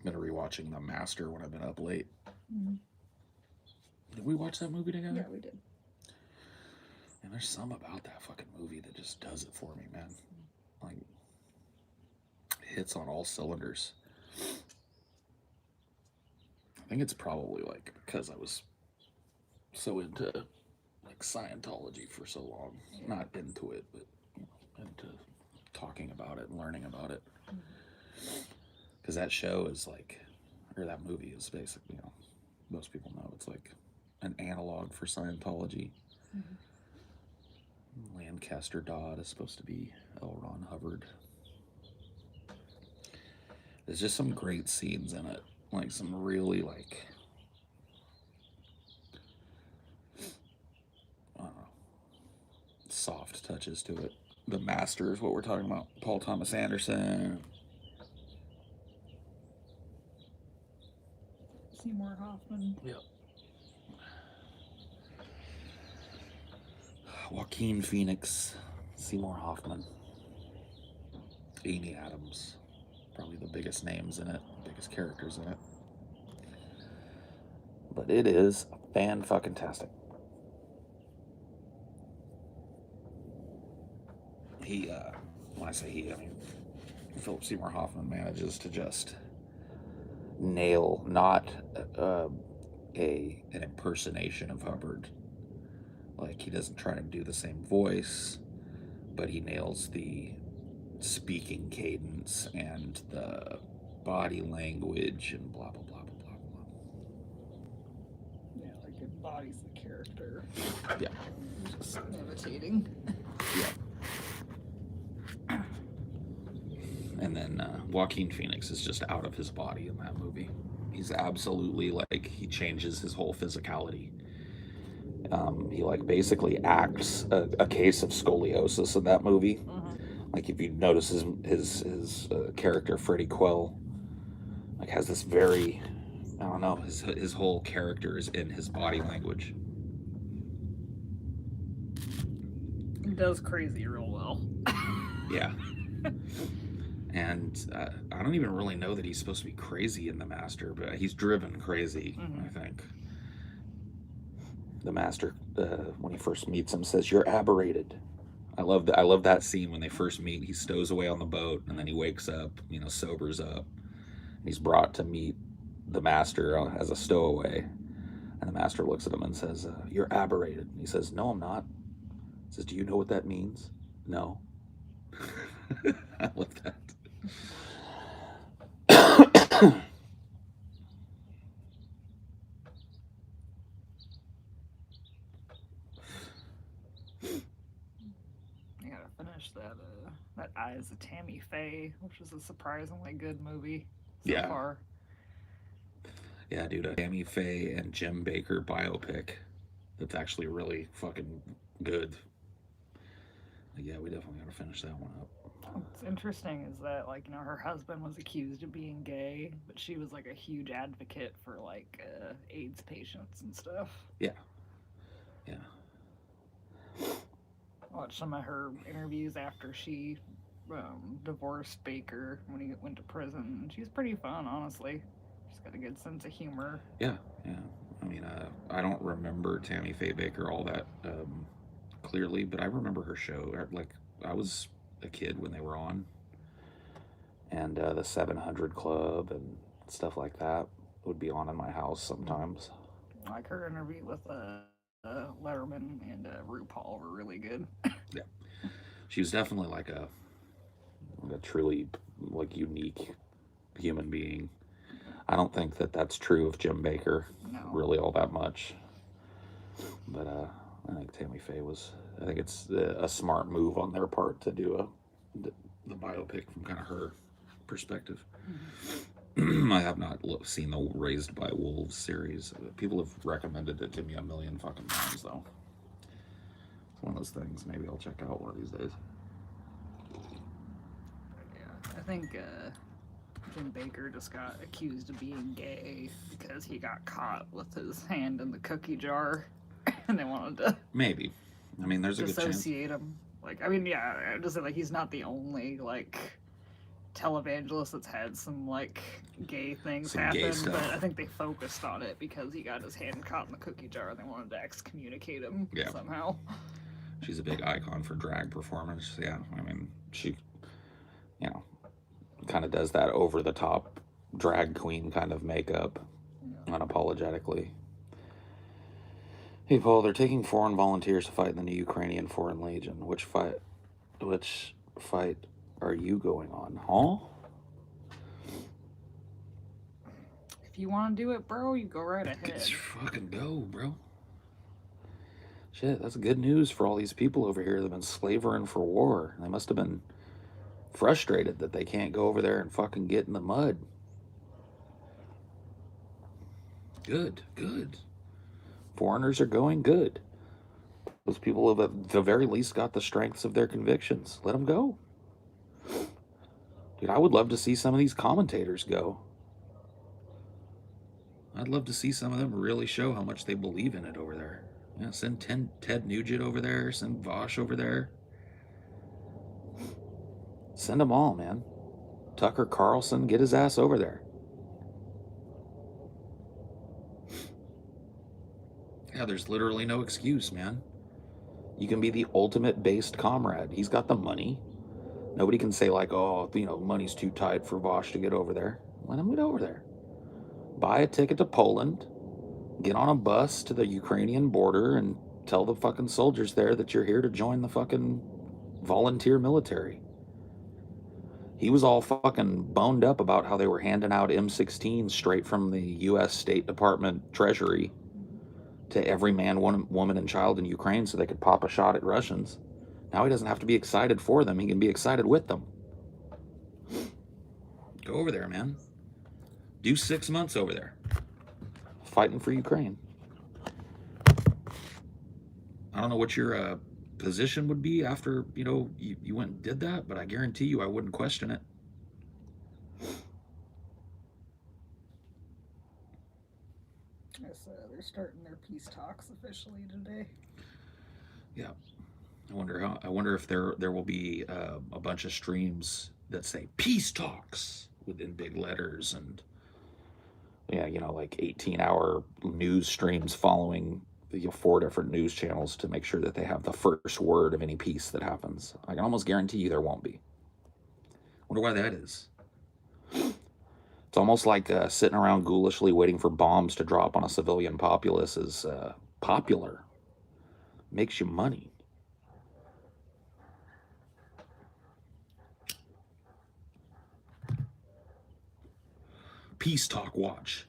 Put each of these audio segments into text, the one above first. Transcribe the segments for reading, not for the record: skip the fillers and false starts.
Been rewatching The Master when I've been up late. Mm-hmm. Did we watch that movie Yeah, together? we did. And there's some about that fucking movie that just does it for me, man. Like, hits on all cylinders. I think it's probably like because I was so into like Scientology for so long. Yeah. Not into it, but into talking about it and learning about it. Mm-hmm. Because that show is like, or that movie is basically, most people know it's like an analog for Scientology. Mm-hmm. Lancaster Dodd is supposed to be L. Ron Hubbard. There's just some great scenes in it, like some really like, I don't know, soft touches to it. The Master is what we're talking about. Paul Thomas Anderson. Seymour Hoffman. Yep. Joaquin Phoenix, Seymour Hoffman, Amy Adams. Probably the biggest names in it, biggest characters in it. But it is fan fucking tastic. He, when I say he, I mean Philip Seymour Hoffman manages to just nail not uh, an impersonation of Hubbard. Like he doesn't try and do the same voice, but he nails the speaking cadence and the body language and blah blah blah blah blah Yeah, like embodies the character. blah. Yeah, Just imitating. yeah. And then Joaquin Phoenix is just out of his body in that movie. He's absolutely like he changes his whole physicality. He like basically acts a case of scoliosis in that movie. Mm-hmm. Like if you notice his character Freddie Quell, like has this very, I don't know, his whole character is in his body language. He does crazy real well. Yeah. And I don't even really know that he's supposed to be crazy in The Master, but he's driven crazy, Mm-hmm. I think. The Master, when he first meets him, says, "You're aberrated." I love that. I love that scene when they first meet. He stows away on the boat, and then he wakes up, sobers up. He's brought to meet the Master as a stowaway, and the Master looks at him and says, "You're aberrated." And he says, "No, I'm not." He says, "Do you know what that means?" "No." I love that. I gotta finish that Eyes of Tammy Faye, which is a surprisingly good movie so Yeah, far. yeah, dude. A Tammy Faye and Jim Baker biopic that's actually really fucking good. Yeah, we definitely gotta finish that one up. What's interesting is that, like, her husband was accused of being gay, but she was like a huge advocate for like AIDS patients and stuff. Yeah, yeah, I watched some of her interviews after she divorced Baker when he went to prison. And she's pretty fun, honestly. She's got a good sense of humor. yeah, yeah. I mean, I don't remember Tammy Faye Baker all that clearly, but I remember her show. Like, I was a kid when they were on, and the 700 Club and stuff like that would be on in my house sometimes. Like her interview with Letterman and RuPaul were really good. Yeah, she was definitely like a truly like unique human being. I don't think that that's true of Jim Baker No. really all that much, but I think Tammy Faye was. I think it's a smart move on their part to do the biopic from kind of her perspective. Mm-hmm. I have not seen the Raised by Wolves series. People have recommended it to me a million fucking times, though. It's one of those things. Maybe I'll check out one of these days. Yeah, I think Jim Baker just got accused of being gay because he got caught with his hand in the cookie jar, and they wanted to Maybe. I mean, there's a good chance. dissociate him. Like, I mean, yeah, I just say like he's not the only like televangelist that's had some like gay things Some gay happen, but stuff. I think they focused on it because he got his hand caught in the cookie jar and they wanted to excommunicate him somehow. She's a big icon for drag performance. Yeah, I mean, she, you know, kind of does that over the top drag queen kind of makeup unapologetically. Hey Paul, they're taking foreign volunteers to fight in the new Ukrainian Foreign Legion. Which fight are you going on? Huh? If you want to do it, bro, you go right ahead. Just fucking go, bro. Shit, that's good news for all these people over here that have been slavering for war. They must have been frustrated that they can't go over there and fucking get in the mud. Good, good. Foreigners are going good. Those people have at the very least got the strengths of their convictions. Let them go. Dude, I would love to see some of these commentators go. I'd love to see some of them really show how much they believe in it over there. Yeah, send Ted Nugent over there. Send Vosh over there. Send them all, man. Tucker Carlson, get his ass over there. Yeah, there's literally no excuse, man. You can be the ultimate based comrade. He's got the money. Nobody can say, like, oh, money's too tight for Vosh to get over there. Let him get over there. Buy a ticket to Poland, get on a bus to the Ukrainian border, and tell the fucking soldiers there that you're here to join the fucking volunteer military. He was all fucking boned up about how they were handing out M16 straight from the U.S. State Department Treasury to every man, woman, and child in Ukraine so they could pop a shot at Russians. Now he doesn't have to be excited for them. He can be excited with them. Go over there, man. Do 6 months over there. Fighting for Ukraine. I don't know what your position would be after, you went and did that, but I guarantee you I wouldn't question it. Yes, they're starting their peace talks officially today. Yeah. I wonder if there will be a bunch of streams that say peace talks within big letters, and like 18-hour news streams following 4 different news channels to make sure that they have the first word of any peace that happens. I can almost guarantee you there won't be. Wonder why that is. It's almost like sitting around ghoulishly waiting for bombs to drop on a civilian populace is popular. Makes you money. Peace Talk Watch.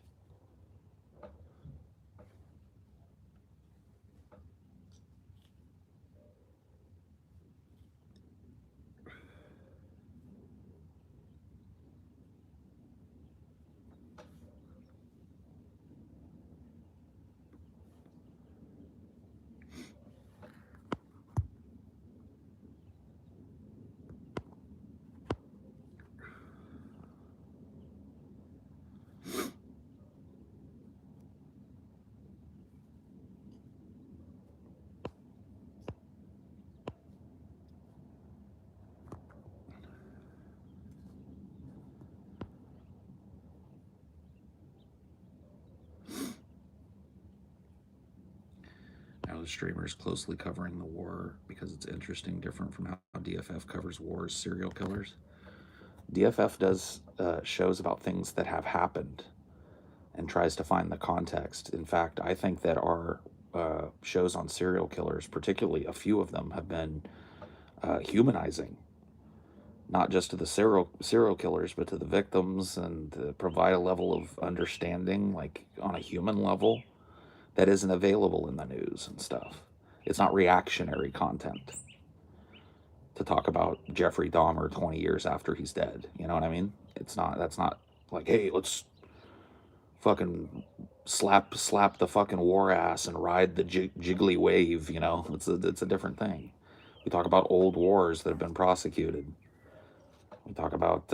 Now the streamer is closely covering the war because it's interesting, different from how DFF covers wars, serial killers. DFF does shows about things that have happened and tries to find the context. In fact, I think that our shows on serial killers, particularly a few of them, have been humanizing, not just to the serial killers, but to the victims, and to provide a level of understanding, like on a human level, that isn't available in the news and stuff. It's not reactionary content to talk about Jeffrey Dahmer 20 years after he's dead. You know what I mean? That's not like, hey, let's fucking slap the fucking war ass and ride the jiggly wave, It's a different thing. We talk about old wars that have been prosecuted. We talk about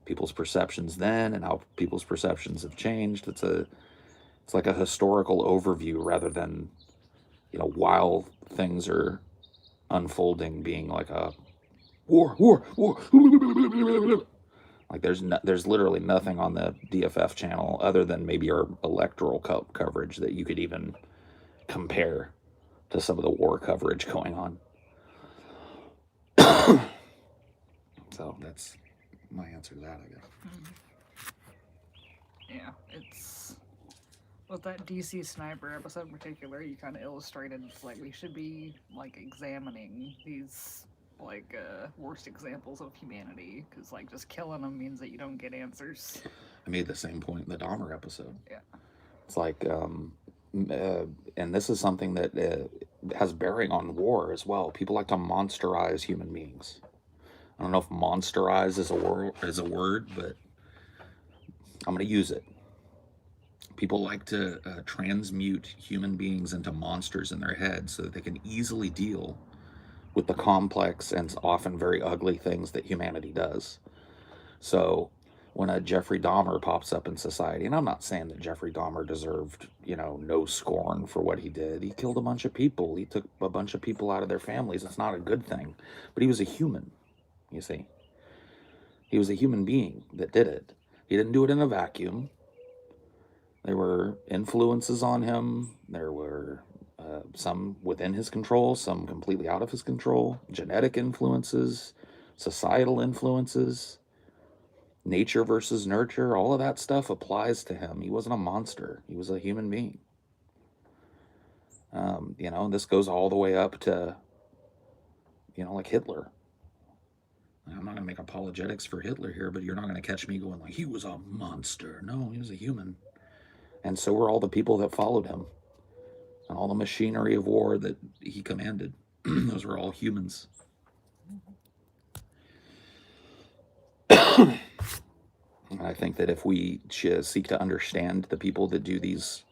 people's perceptions then and how people's perceptions have changed. It's like a historical overview rather than, while things are unfolding, being like a war. Like there's literally nothing on the DFF channel other than maybe our electoral coverage that you could even compare to some of the war coverage going on. So that's my answer to that, I guess. Yeah, it's with that DC sniper episode in particular, you kind of illustrated like we should be like examining these like worst examples of humanity because like just killing them means that you don't get answers. I made the same point in the Dahmer episode. Yeah, it's like, and this is something that has bearing on war as well. People like to monsterize human beings. I don't know if monsterize is a word, but I'm going to use it. People like to transmute human beings into monsters in their head so that they can easily deal with the complex and often very ugly things that humanity does. So when a Jeffrey Dahmer pops up in society, and I'm not saying that Jeffrey Dahmer deserved, no scorn for what he did. He killed a bunch of people. He took a bunch of people out of their families. It's not a good thing. But he was a human, you see. He was a human being that did it. He didn't do it in a vacuum. There were influences on him. There were some within his control, some completely out of his control, genetic influences, societal influences, nature versus nurture, all of that stuff applies to him. He wasn't a monster. He was a human being. This goes all the way up to, like Hitler. I'm not going to make apologetics for Hitler here, but you're not going to catch me going like, he was a monster. No, he was a human. And so were all the people that followed him. And all the machinery of war that he commanded. Those were all humans. And I think that if we seek to understand the people that do these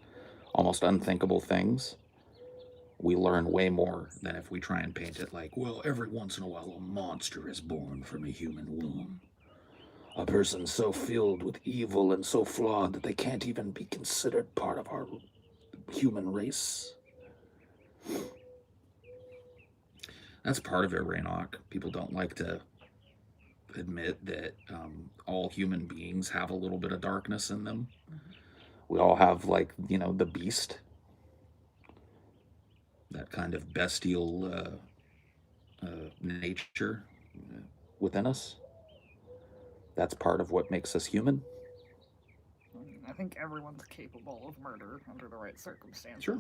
almost unthinkable things, we learn way more than if we try and paint it like, well, every once in a while a monster is born from a human womb. A person so filled with evil and so flawed that they can't even be considered part of our human race. That's part of it, Raynoch. People don't like to admit that all human beings have a little bit of darkness in them. We all have, like, the beast. That kind of bestial nature within us. That's part of what makes us human. I think everyone's capable of murder under the right circumstances. Sure.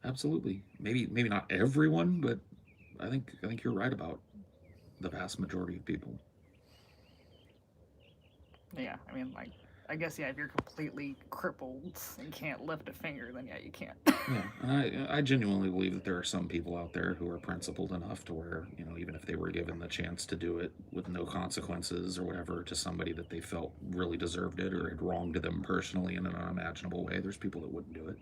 Absolutely. Maybe not everyone, but I think you're right about the vast majority of people. Yeah, I mean, like, I guess, yeah, if you're completely crippled and can't lift a finger, then yeah, you can't. Yeah, and I genuinely believe that there are some people out there who are principled enough to where, even if they were given the chance to do it with no consequences or whatever to somebody that they felt really deserved it or had wronged them personally in an unimaginable way, there's people that wouldn't do it.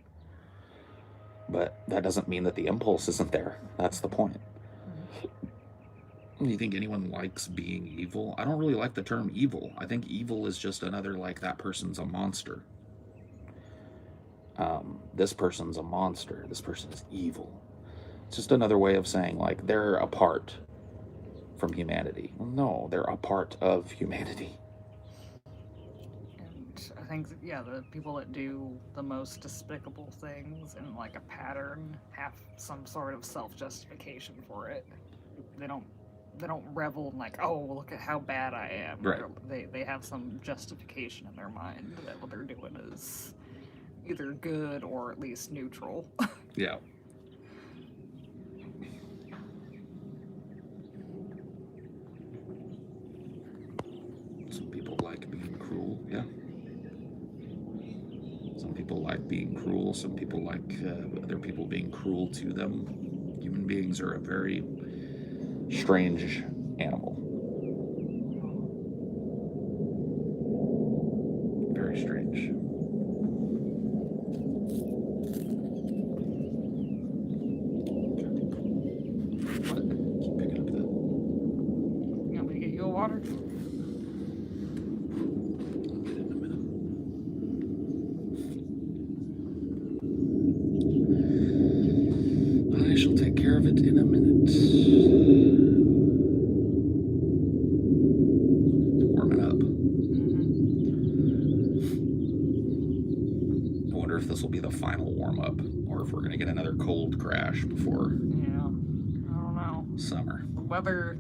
But that doesn't mean that the impulse isn't there. That's the point. Do you think anyone likes being evil? I don't really like the term evil. I think evil is just another, like, that person's a monster. This person's a monster. This person is evil. It's just another way of saying, like, they're apart from humanity. Well, no, they're a part of humanity. And I think, yeah, the people that do the most despicable things in, like, a pattern have some sort of self-justification for it. They don't revel in, like, oh, look at how bad I am. Right. They have some justification in their mind that what they're doing is either good or at least neutral. Yeah. Some people like being cruel, yeah. Some people like being cruel. Some people like other people being cruel to them. Human beings are a very strange animal. Very strange. What? Keep picking up that. You want me to get you a water? I'll get it in a minute. I shall take care of it in a minute. this will be the final warm up, or if we're gonna get another cold crash before Yeah, I don't know. summer. The weather,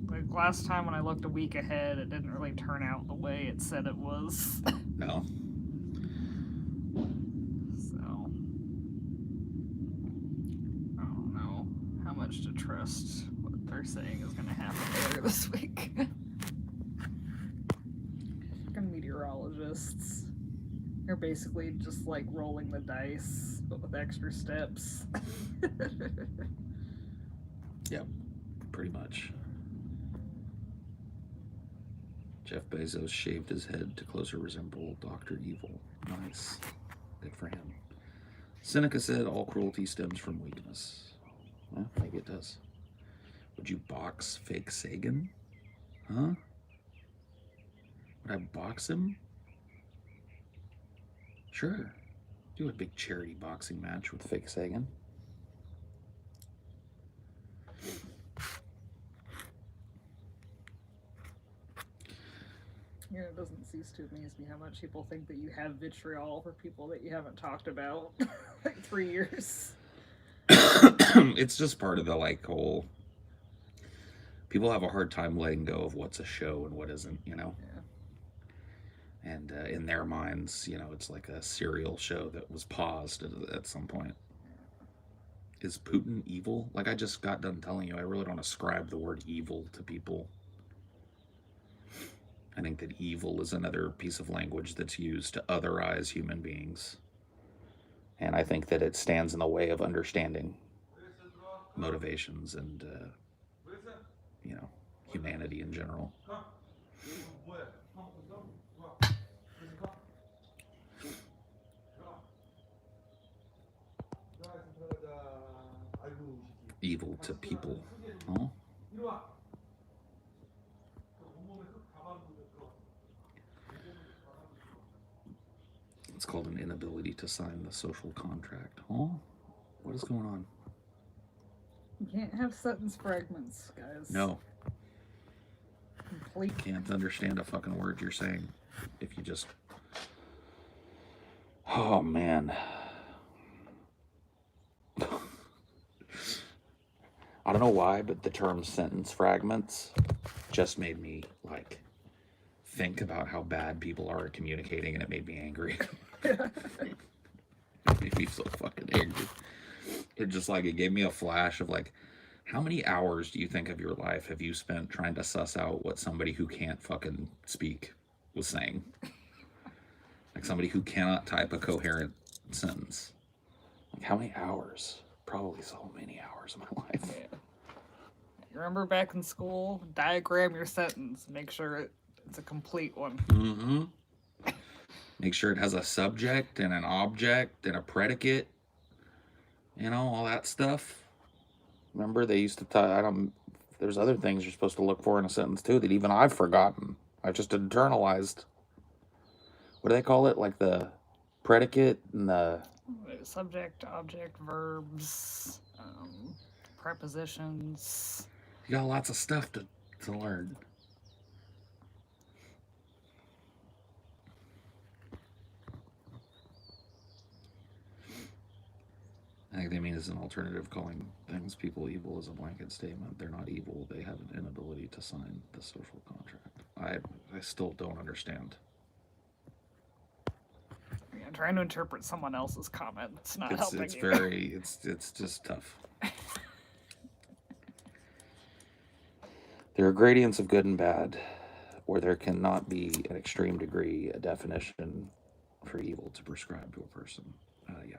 like last time when I looked a week ahead, it didn't really turn out the way it said it was. No. So, I don't know how much to trust what they're saying is going to happen later this week. Fucking meteorologists. They're basically just like rolling the dice, but with extra steps. Yep, pretty much. Jeff Bezos shaved his head to closer resemble Dr. Evil. Nice. Good for him. Seneca said all cruelty stems from weakness. Well, maybe it does. Would you box fake Sagan? Huh? Would I box him? Sure. Do a big charity boxing match with fake Sagan. Yeah, it doesn't cease to amaze me how much people think that you have vitriol for people that you haven't talked about like 3 years. It's just part of the like whole. People have a hard time letting go of what's a show and what isn't, you know. Yeah. And in their minds, you know, it's like a serial show that was paused at some point. Is Putin evil? Like I just got done telling you, I really don't ascribe the word evil to people. I think that evil is another piece of language that's used to otherize human beings. And I think that it stands in the way of understanding motivations and, you know, humanity in general. Evil to people. Oh. It's called an inability to sign the social contract. Oh, what is going on? You can't have sentence fragments, guys. No. Complete. Can't understand a fucking word you're saying if you just. Oh, man. I don't know why, but the term sentence fragments just made me, like, think about how bad people are at communicating, and it made me angry. It made me so fucking angry. It just, like, it gave me a flash of, like, how many hours do you think of your life have you spent trying to suss out what somebody who can't fucking speak was saying? Like, somebody who cannot type a coherent sentence. Like, how many hours? Probably so many hours of my life. Yeah. You remember back in school? Diagram your sentence. Make sure it's a complete one. Mm-hmm. Make sure it has a subject and an object and a predicate. You know, all that stuff. Remember, they used to I don't. There's other things you're supposed to look for in a sentence too that even I've forgotten. I've just internalized. What do they call it? Like the predicate and the Subject, object, verbs, prepositions. You got lots of stuff to learn. I think they mean as an alternative, calling things people evil is a blanket statement. They're not evil. They have an inability to sign the social contract. I still don't understand. Yeah, trying to interpret someone else's comment. It's not helping It's you. very it's just tough. There are gradients of good and bad, where there cannot be an extreme degree a definition for evil to prescribe to a person. Yeah.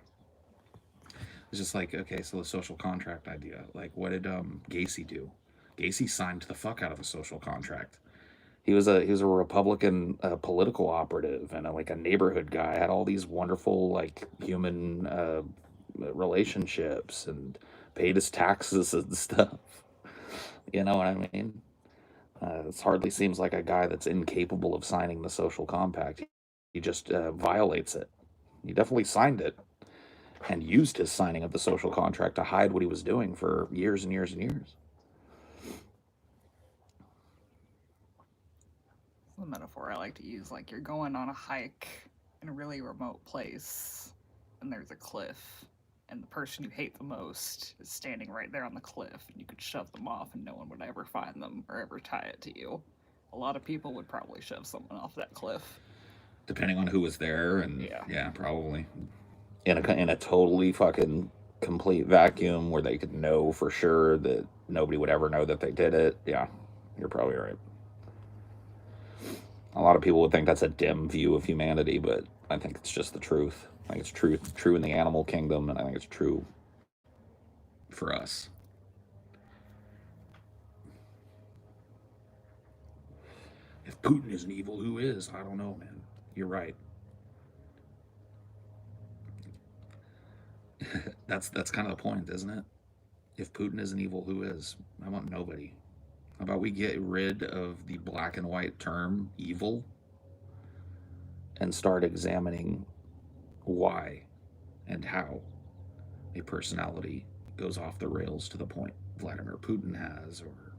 It's just like, okay, so the social contract idea. Like, what did Gacy do? Gacy signed the fuck out of the social contract. He was a Republican political operative and like a neighborhood guy. Had all these wonderful like human relationships and paid his taxes and stuff. You know what I mean? It hardly seems like a guy that's incapable of signing the social compact. He just violates it. He definitely signed it and used his signing of the social contract to hide what he was doing for years and years and years. The metaphor I like to use, like you're going on a hike in a really remote place, and there's a cliff, and the person you hate the most is standing right there on the cliff, and you could shove them off and no one would ever find them or ever tie it to you. A lot of people would probably shove someone off that cliff. Depending on who was there, and Yeah. yeah, probably in a totally fucking complete vacuum where they could know for sure that nobody would ever know that they did it. Yeah, you're probably right. A lot of people would think that's a dim view of humanity, but I think it's just the truth. I think it's true in the animal kingdom, and I think it's true for us. If Putin isn't evil, who is? I don't know, man. You're right. That's kind of the point, isn't it? If Putin isn't evil, who is? I want nobody. How about we get rid of the black and white term evil and start examining why and how a personality goes off the rails to the point Vladimir Putin has or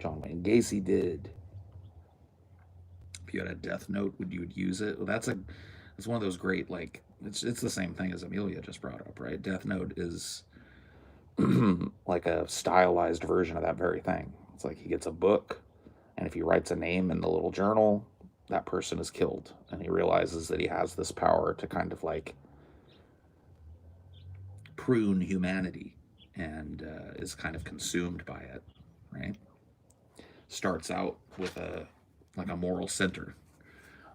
John Wayne Gacy did. If you had a death note, would use it? Well, it's one of those great like it's the same thing as Amelia just brought up, right? Death Note is like a stylized version of that very thing. It's like he gets a book, and if he writes a name in the little journal, that person is killed, and he realizes that he has this power to kind of like prune humanity, and is kind of consumed by it, right? Starts out with a moral center.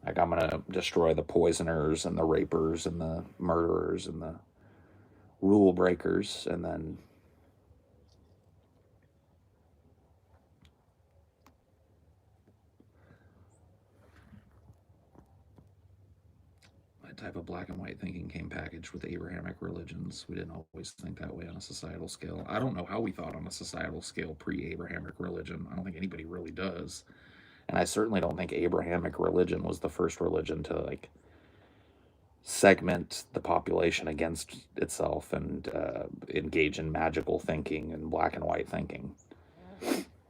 Like, I'm gonna destroy the poisoners and the rapers and the murderers and the rule breakers, and then that type of black and white thinking came packaged with Abrahamic religions. We didn't always think that way on a societal scale. I don't know how we thought on a societal scale pre-Abrahamic religion. I don't think anybody really does. And I certainly don't think Abrahamic religion was the first religion to like segment the population against itself and engage in magical thinking and black and white thinking.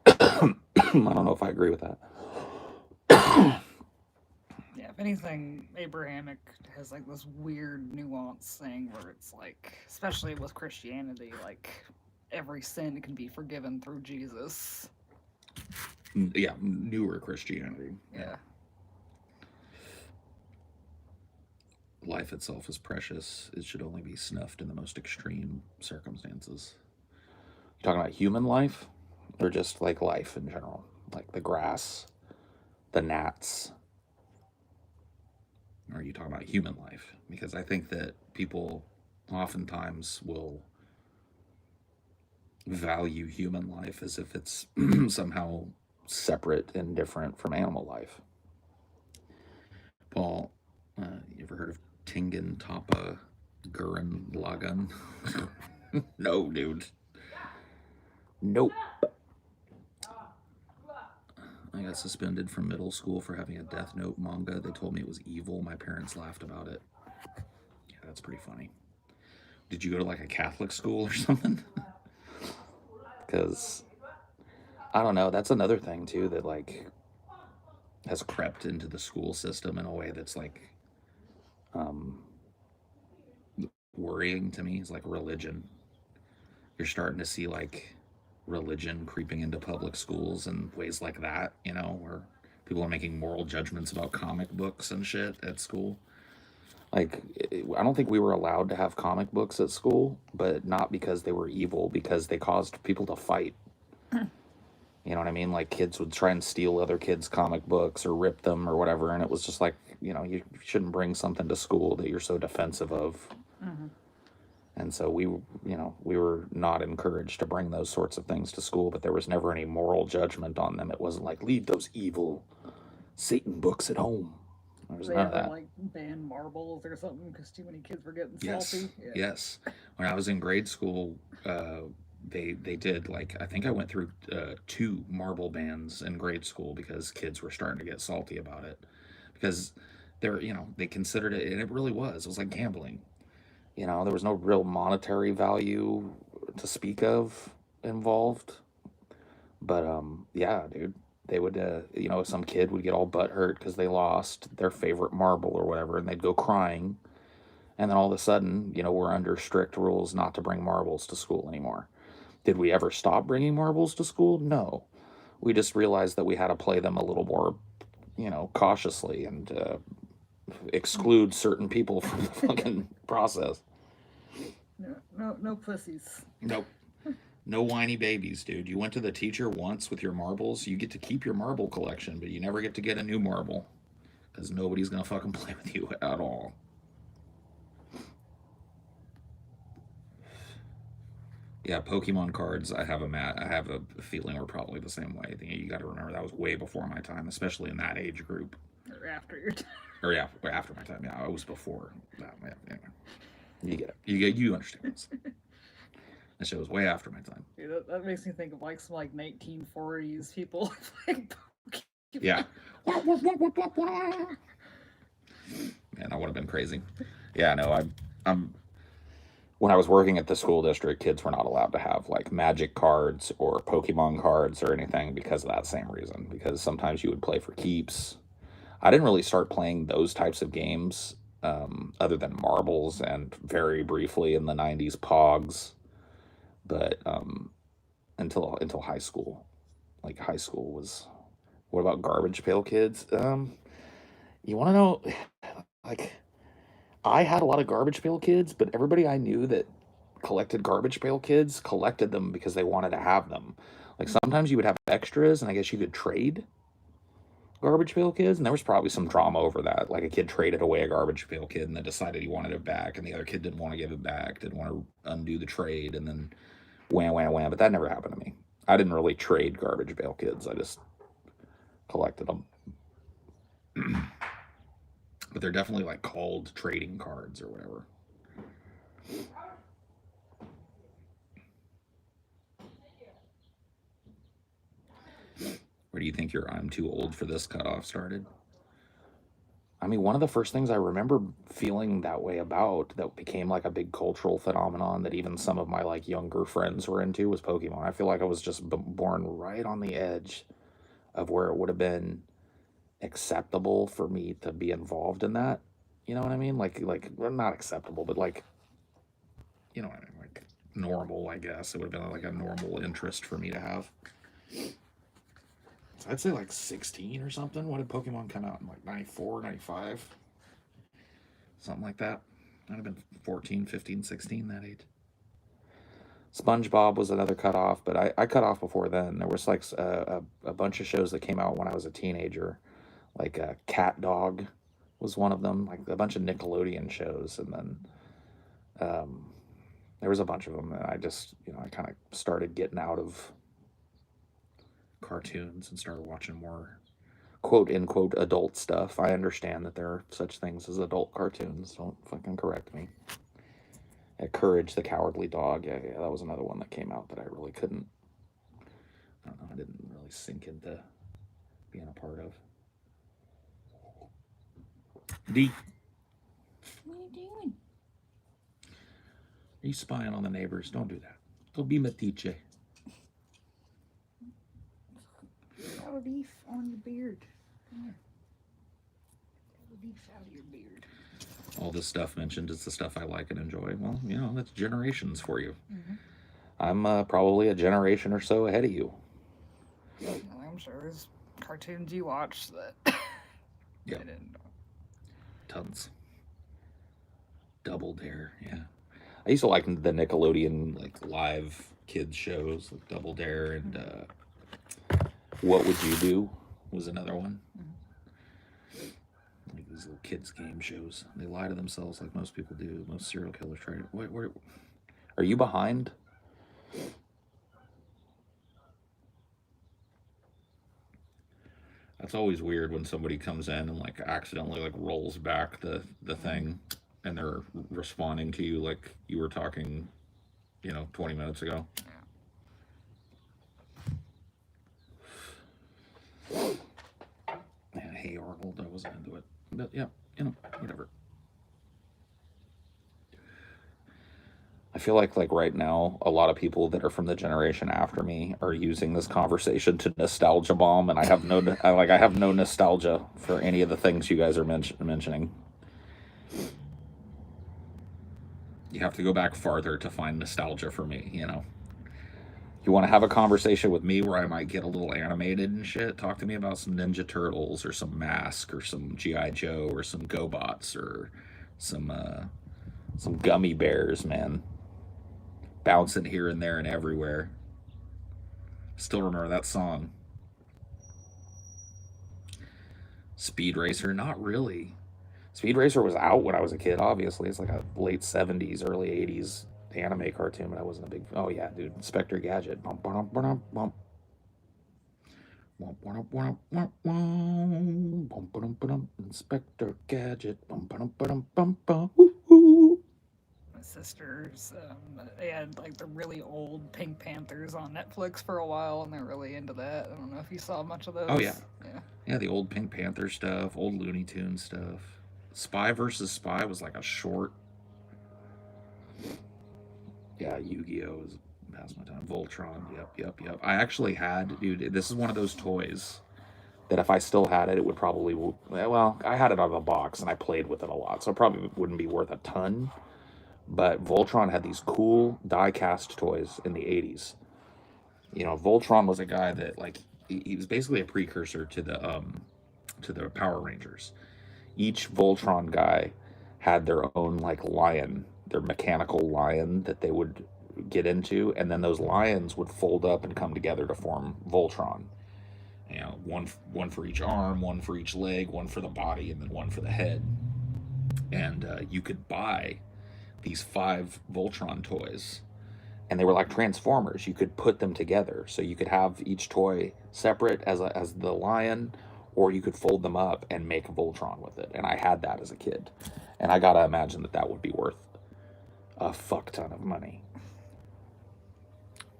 I don't know if I agree with that. Yeah, if anything, Abrahamic has like this weird nuance thing where it's like, especially with Christianity, like every sin can be forgiven through Jesus. Yeah, newer Christianity. Yeah. Life itself is precious. It should only be snuffed in the most extreme circumstances. You talking about human life, or just like life in general, like the grass, the gnats? Or are you talking about human life? Because I think that people oftentimes will value human life as if it's somehow separate and different from animal life. Paul, you ever heard of Tingan Tapa Gurren Lagann? No, dude. Nope. I got suspended from middle school for having a Death Note manga. They told me it was evil. My parents laughed about it. Yeah, that's pretty funny. Did you go to like a Catholic school or something? Because I don't know. That's another thing too that like has crept into the school system in a way that's like um, worrying to me. Is like religion. You're starting to see like religion creeping into public schools and ways like that. Where people are making moral judgments about comic books and shit at school. Like, I don't think we were allowed to have comic books at school, but not because they were evil, because they caused people to fight. You know what I mean? Like, kids would try and steal other kids' comic books or rip them or whatever, and it was just like, you shouldn't bring something to school that you're so defensive of. Mm-hmm. And so we were not encouraged to bring those sorts of things to school, but there was never any moral judgment on them. It wasn't like, leave those evil Satan books at home. There was They none of ever that. like ban marbles or something because too many kids were getting Yes, salty? Yeah. yes. When I was in grade school, they did like I think I went through 2 marble bans in grade school because kids were starting to get salty about it because they considered it, and it really was. It was like gambling. There was no real monetary value to speak of involved, but yeah, dude. They would, some kid would get all butt hurt because they lost their favorite marble or whatever, and they'd go crying, And then all of a sudden, we're under strict rules not to bring marbles to school anymore. Did we ever stop bringing marbles to school? No. We just realized that we had to play them a little more, cautiously and exclude certain people from the fucking process. No pussies. Nope. No whiny babies, dude. You went to the teacher once with your marbles. You get to keep your marble collection, but you never get to get a new marble because nobody's gonna fucking play with you at all. Yeah, Pokemon cards. I have a feeling we're probably the same way. You got to remember that was way before my time, especially in that age group. Or after your time. Or yeah, after my time. Yeah, I was before that. Yeah, anyway. You get it. You understand this. That shit was way after my time. Dude, that makes me think of like some 1940s people playing Pokemon. Yeah. Man, that would have been crazy. Yeah, no, I'm when I was working at the school district, kids were not allowed to have like magic cards or Pokemon cards or anything because of that same reason. Because sometimes you would play for keeps. I didn't really start playing those types of games other than marbles and very briefly in the 90s Pogs. But until high school. Like high school was. What about Garbage Pail Kids? You want to know? Like, I had a lot of Garbage Pail Kids, but everybody I knew that collected Garbage Pail Kids collected them because they wanted to have them. Like sometimes you would have extras, and I guess you could trade Garbage Pail Kids, and there was probably some drama over that. Like a kid traded away a Garbage Pail Kid, and then decided he wanted it back, and the other kid didn't want to give it back, didn't want to undo the trade, and then wham, wham, wham. But that never happened to me. I didn't really trade Garbage Pail Kids. I just collected them. But they're definitely like called trading cards or whatever. Where do you think your "I'm too old for this" cutoff started? I mean, one of the first things I remember feeling that way about that became like a big cultural phenomenon that even some of my like younger friends were into was Pokemon. I feel like I was just born right on the edge of where it would have been acceptable for me to be involved in that. You know what I mean? Like well, not acceptable, but like, you know what I mean? Like normal, I guess. It would have been like a normal interest for me to have. So I'd say like 16 or something. When did Pokemon come out? In like 94, 95? Something like that. I'd have been 14, 15, 16 that age. SpongeBob was another cutoff, but I cut off before then. There was like a bunch of shows that came out when I was a teenager. Like Cat Dog was one of them, like a bunch of Nickelodeon shows, and then there was a bunch of them, and I just, I kind of started getting out of cartoons and started watching more quote unquote adult stuff. I understand that there are such things as adult cartoons. Don't fucking correct me. Courage the Cowardly Dog. Yeah, that was another one that came out that I really couldn't. I don't know. I didn't really sink into being a part of. D. What are you doing? Are you spying on the neighbors? Don't do that. Don't be metiche. Got a leaf on your beard. Come here. Got a leaf out of your beard. All this stuff mentioned is the stuff I like and enjoy. Well, that's generations for you. Mm-hmm. I'm probably a generation or so ahead of you. I'm sure there's cartoons you watch that Yeah. I didn't know. Tons. Double Dare, yeah. I used to like the Nickelodeon like live kids shows, like Double Dare and What Would You Do was another one. Like these little kids game shows. They lie to themselves like most people do. Most serial killers try to. Wait, are you behind? That's always weird when somebody comes in and like accidentally like rolls back the thing, and they're responding to you like you were talking, 20 minutes ago. Yeah, hey Arnold, I wasn't into it, but yeah, whatever. I feel like right now, a lot of people that are from the generation after me are using this conversation to nostalgia bomb, and I have no nostalgia for any of the things you guys are mentioning. You have to go back farther to find nostalgia for me, you know. You want to have a conversation with me where I might get a little animated and shit? Talk to me about some Ninja Turtles or some Mask or some GI Joe or some GoBots or some some gummy bears, man, bouncing here and there and everywhere. Still remember that song, Speed Racer. Not really. Speed Racer was out when I was a kid. Obviously, it's like a late '70s, early '80s anime cartoon, but I wasn't a big. Oh yeah, dude, Inspector Gadget. Bump, bump, bump, bump. Inspector Gadget. My sisters, they had like the really old Pink Panthers on Netflix for a while, and they're really into that. I don't know if you saw much of Oh yeah, those. Yeah. yeah, the old Pink Panther stuff, old Looney Tunes stuff. Spy versus Spy was like a short. Yeah, Yu-Gi-Oh is past my time. Voltron. Yep, yep, yep. I actually had, dude. This is one of those toys that if I still had it, it would probably. Well, I had it out of the box and I played with it a lot, so it probably wouldn't be worth a ton. But Voltron had these cool die-cast toys in the '80s. You know, Voltron was a guy that like he was basically a precursor to the Power Rangers. Each Voltron guy had their own like lion, their mechanical lion that they would get into, and then those lions would fold up and come together to form Voltron. You know, one for each arm, one for each leg, one for the body, and then one for the head. And you could buy these 5 Voltron toys, and they were like Transformers. You could put them together, so you could have each toy separate as the lion, or you could fold them up and make Voltron with it. And I had that as a kid, and I gotta imagine that that would be worth a fuck ton of money.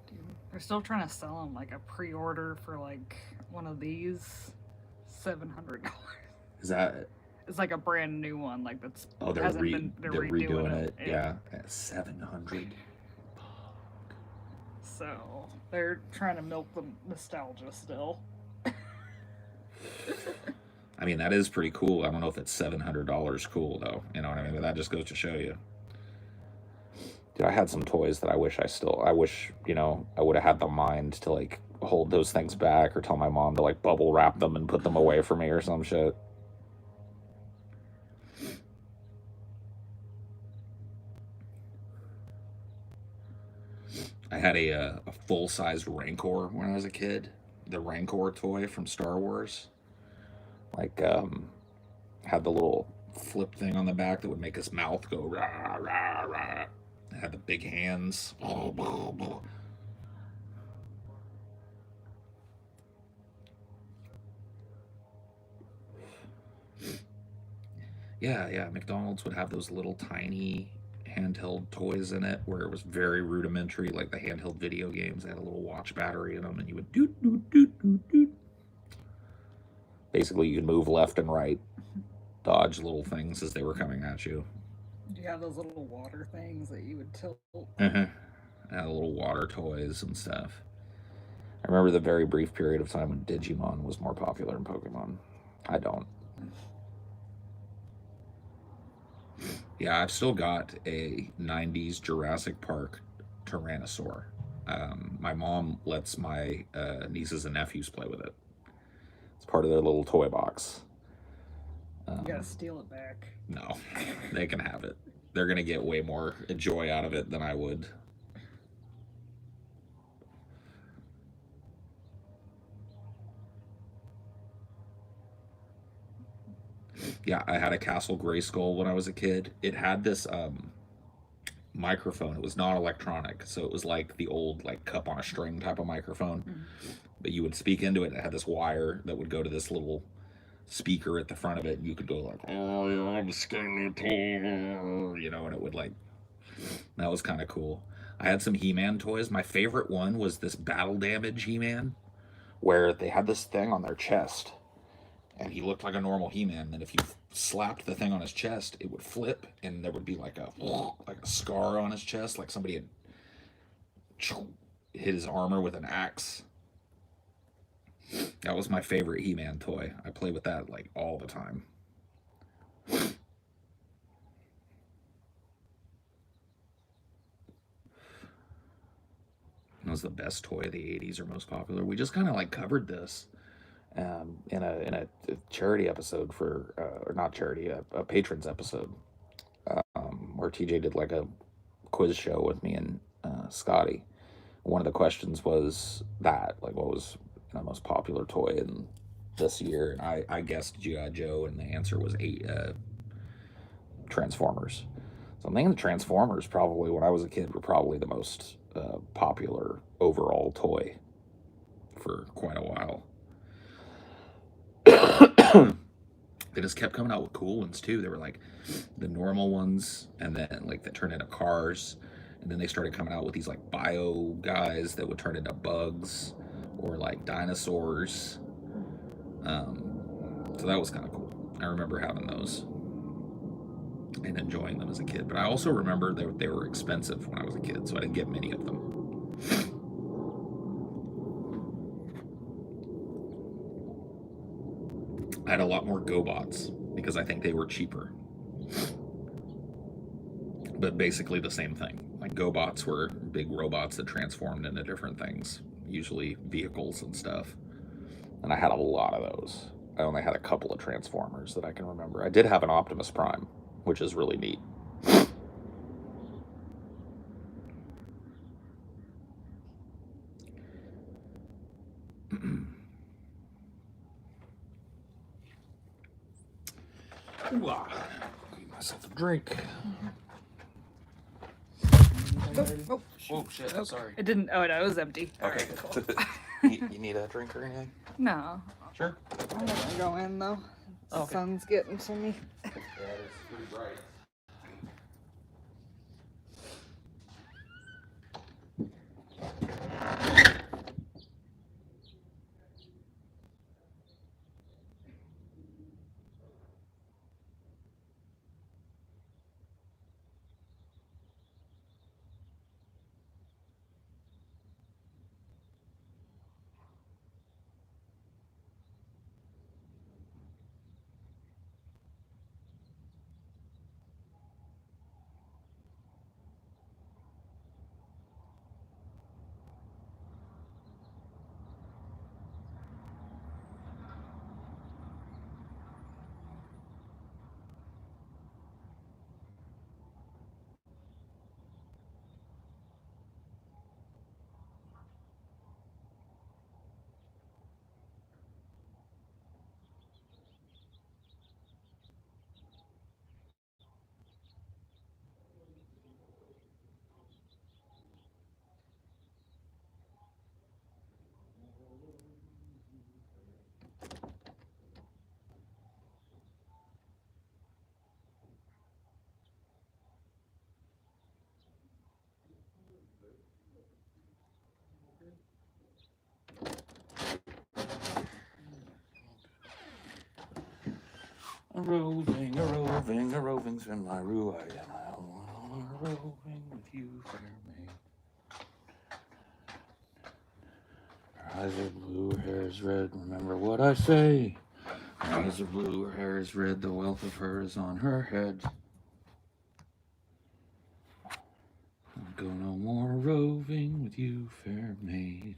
Dude, they're still trying to sell them like a pre-order for like one of these, $700. Is that? It's like a brand new one, like that's Oh, hasn't been. They're redoing redoing it. Yeah, at 700. So they're trying to milk the nostalgia still. I mean, that is pretty cool. I don't know if it's $700 cool though. You know what I mean? But that just goes to show you. Dude, I had some toys that I wish, you know, I would have had the mind to like hold those things back or tell my mom to like bubble wrap them and put them away for me or some shit. I had a full sized Rancor when I was a kid. The Rancor toy from Star Wars. Like, had the little flip thing on the back that would make his mouth go rah, rah, rah. It had the big hands. Yeah, yeah. McDonald's would have those little tiny handheld toys in it where it was very rudimentary, like the handheld video games. They had a little watch battery in them, and you would doot, doot, doot, doot, doot. Basically, you could move left and right, dodge little things as they were coming at you. Do you have those little water things that you would tilt? Uh-huh. Had little water toys and stuff. I remember the very brief period of time when Digimon was more popular than Pokemon. I don't. Yeah, I've still got a '90s Jurassic Park Tyrannosaur. My mom lets my nieces and nephews play with it. It's part of their little toy box. You gotta steal it back. No, they can have it. They're gonna get way more joy out of it than I would. Yeah, I had a Castle Grayskull when I was a kid. It had this microphone. It was not electronic, so it was like the old like cup on a string type of microphone. But you would speak into it, and it had this wire that would go to this little speaker at the front of it, and you could go like, "Oh, yeah, I'm skeletal," you know, and it would like that was kind of cool. I had some He-Man toys. My favorite one was this Battle Damage He-Man, where they had this thing on their chest, and he looked like a normal He-Man. And if you slapped the thing on his chest, it would flip, and there would be like a scar on his chest, like somebody had hit his armor with an axe. That was my favorite He-Man toy. I play with that like all the time. It was the best toy of the 80s or most popular. We just kind of like covered this in a charity episode for, or not charity, a patrons episode, where TJ did like a quiz show with me and Scotty. One of the questions was that, like, what was most popular toy in this year? And I guessed G.I. Joe, and the answer was Transformers. So I'm thinking the Transformers probably, when I was a kid, were probably the most popular overall toy for quite a while. They just kept coming out with cool ones too. They were like the normal ones, and then like that turned into cars, and then they started coming out with these like bio guys that would turn into bugs or like dinosaurs. So that was kind of cool. I remember having those and enjoying them as a kid. But I also remember that they were expensive when I was a kid, so I didn't get many of them. I had a lot more GoBots because I think they were cheaper. But basically the same thing. Like GoBots were big robots that transformed into different things, usually vehicles and stuff. And I had a lot of those. I only had a couple of Transformers that I can remember. I did have an Optimus Prime, which is really neat. Get myself a drink. Oh, Oh shit! okay. Sorry. It didn't. Oh no, it was empty. Okay. Alright, cool. You need a drink or anything? No, Sure. I'm not gonna go in though. The Okay. sun's getting to me. Yeah, it's pretty bright. A roving's been my roulette, and I want a roving with you, fair maid. Her eyes are blue, her hair is red, remember what I say. Her eyes are blue, her hair is red, the wealth of her is on her head. I'll go no more roving with you, fair maid.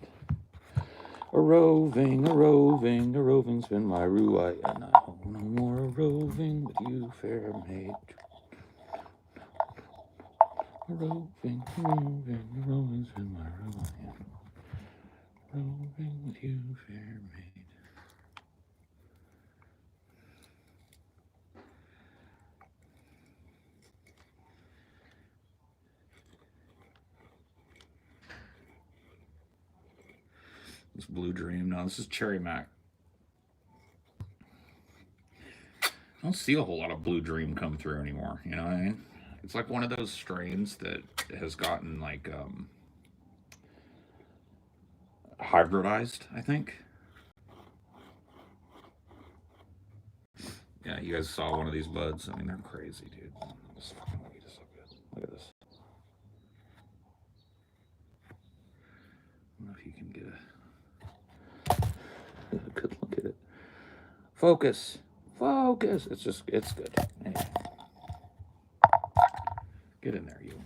A roving, a roving, a roving's been my roulette, and I hope no more roving with you, fair maid. A roving, a roving, a roving's been my roulette. Roving with you, fair maid. This Blue Dream, no, this is Cherry Mac. I don't see a whole lot of Blue Dream come through anymore, you know what I mean? It's like one of those strains that has gotten like hybridized, I think. Yeah, you guys saw one of these buds. I mean, they're crazy, dude. This fucking weed is so good. Look at this. I don't know if you can get a good look at it. Focus. Focus. It's good. Anyway. Get in there, you.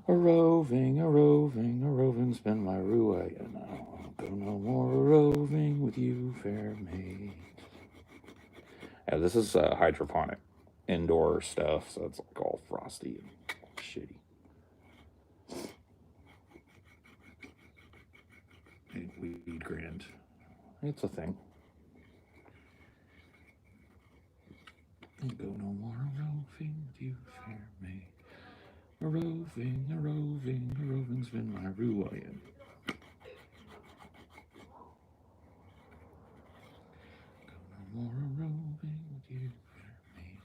A-roving, a-roving, a-roving's been my ruin. I won't go no more a-roving with you, fair maid. Yeah, this is hydroponic indoor stuff, so it's like all frosty and shitty. Weed grand. It's a thing. I'll go no more a-roving with you, fair maid. A-roving, a-roving, a-roving's been my ruin. Go no more a-roving with you, fair maid.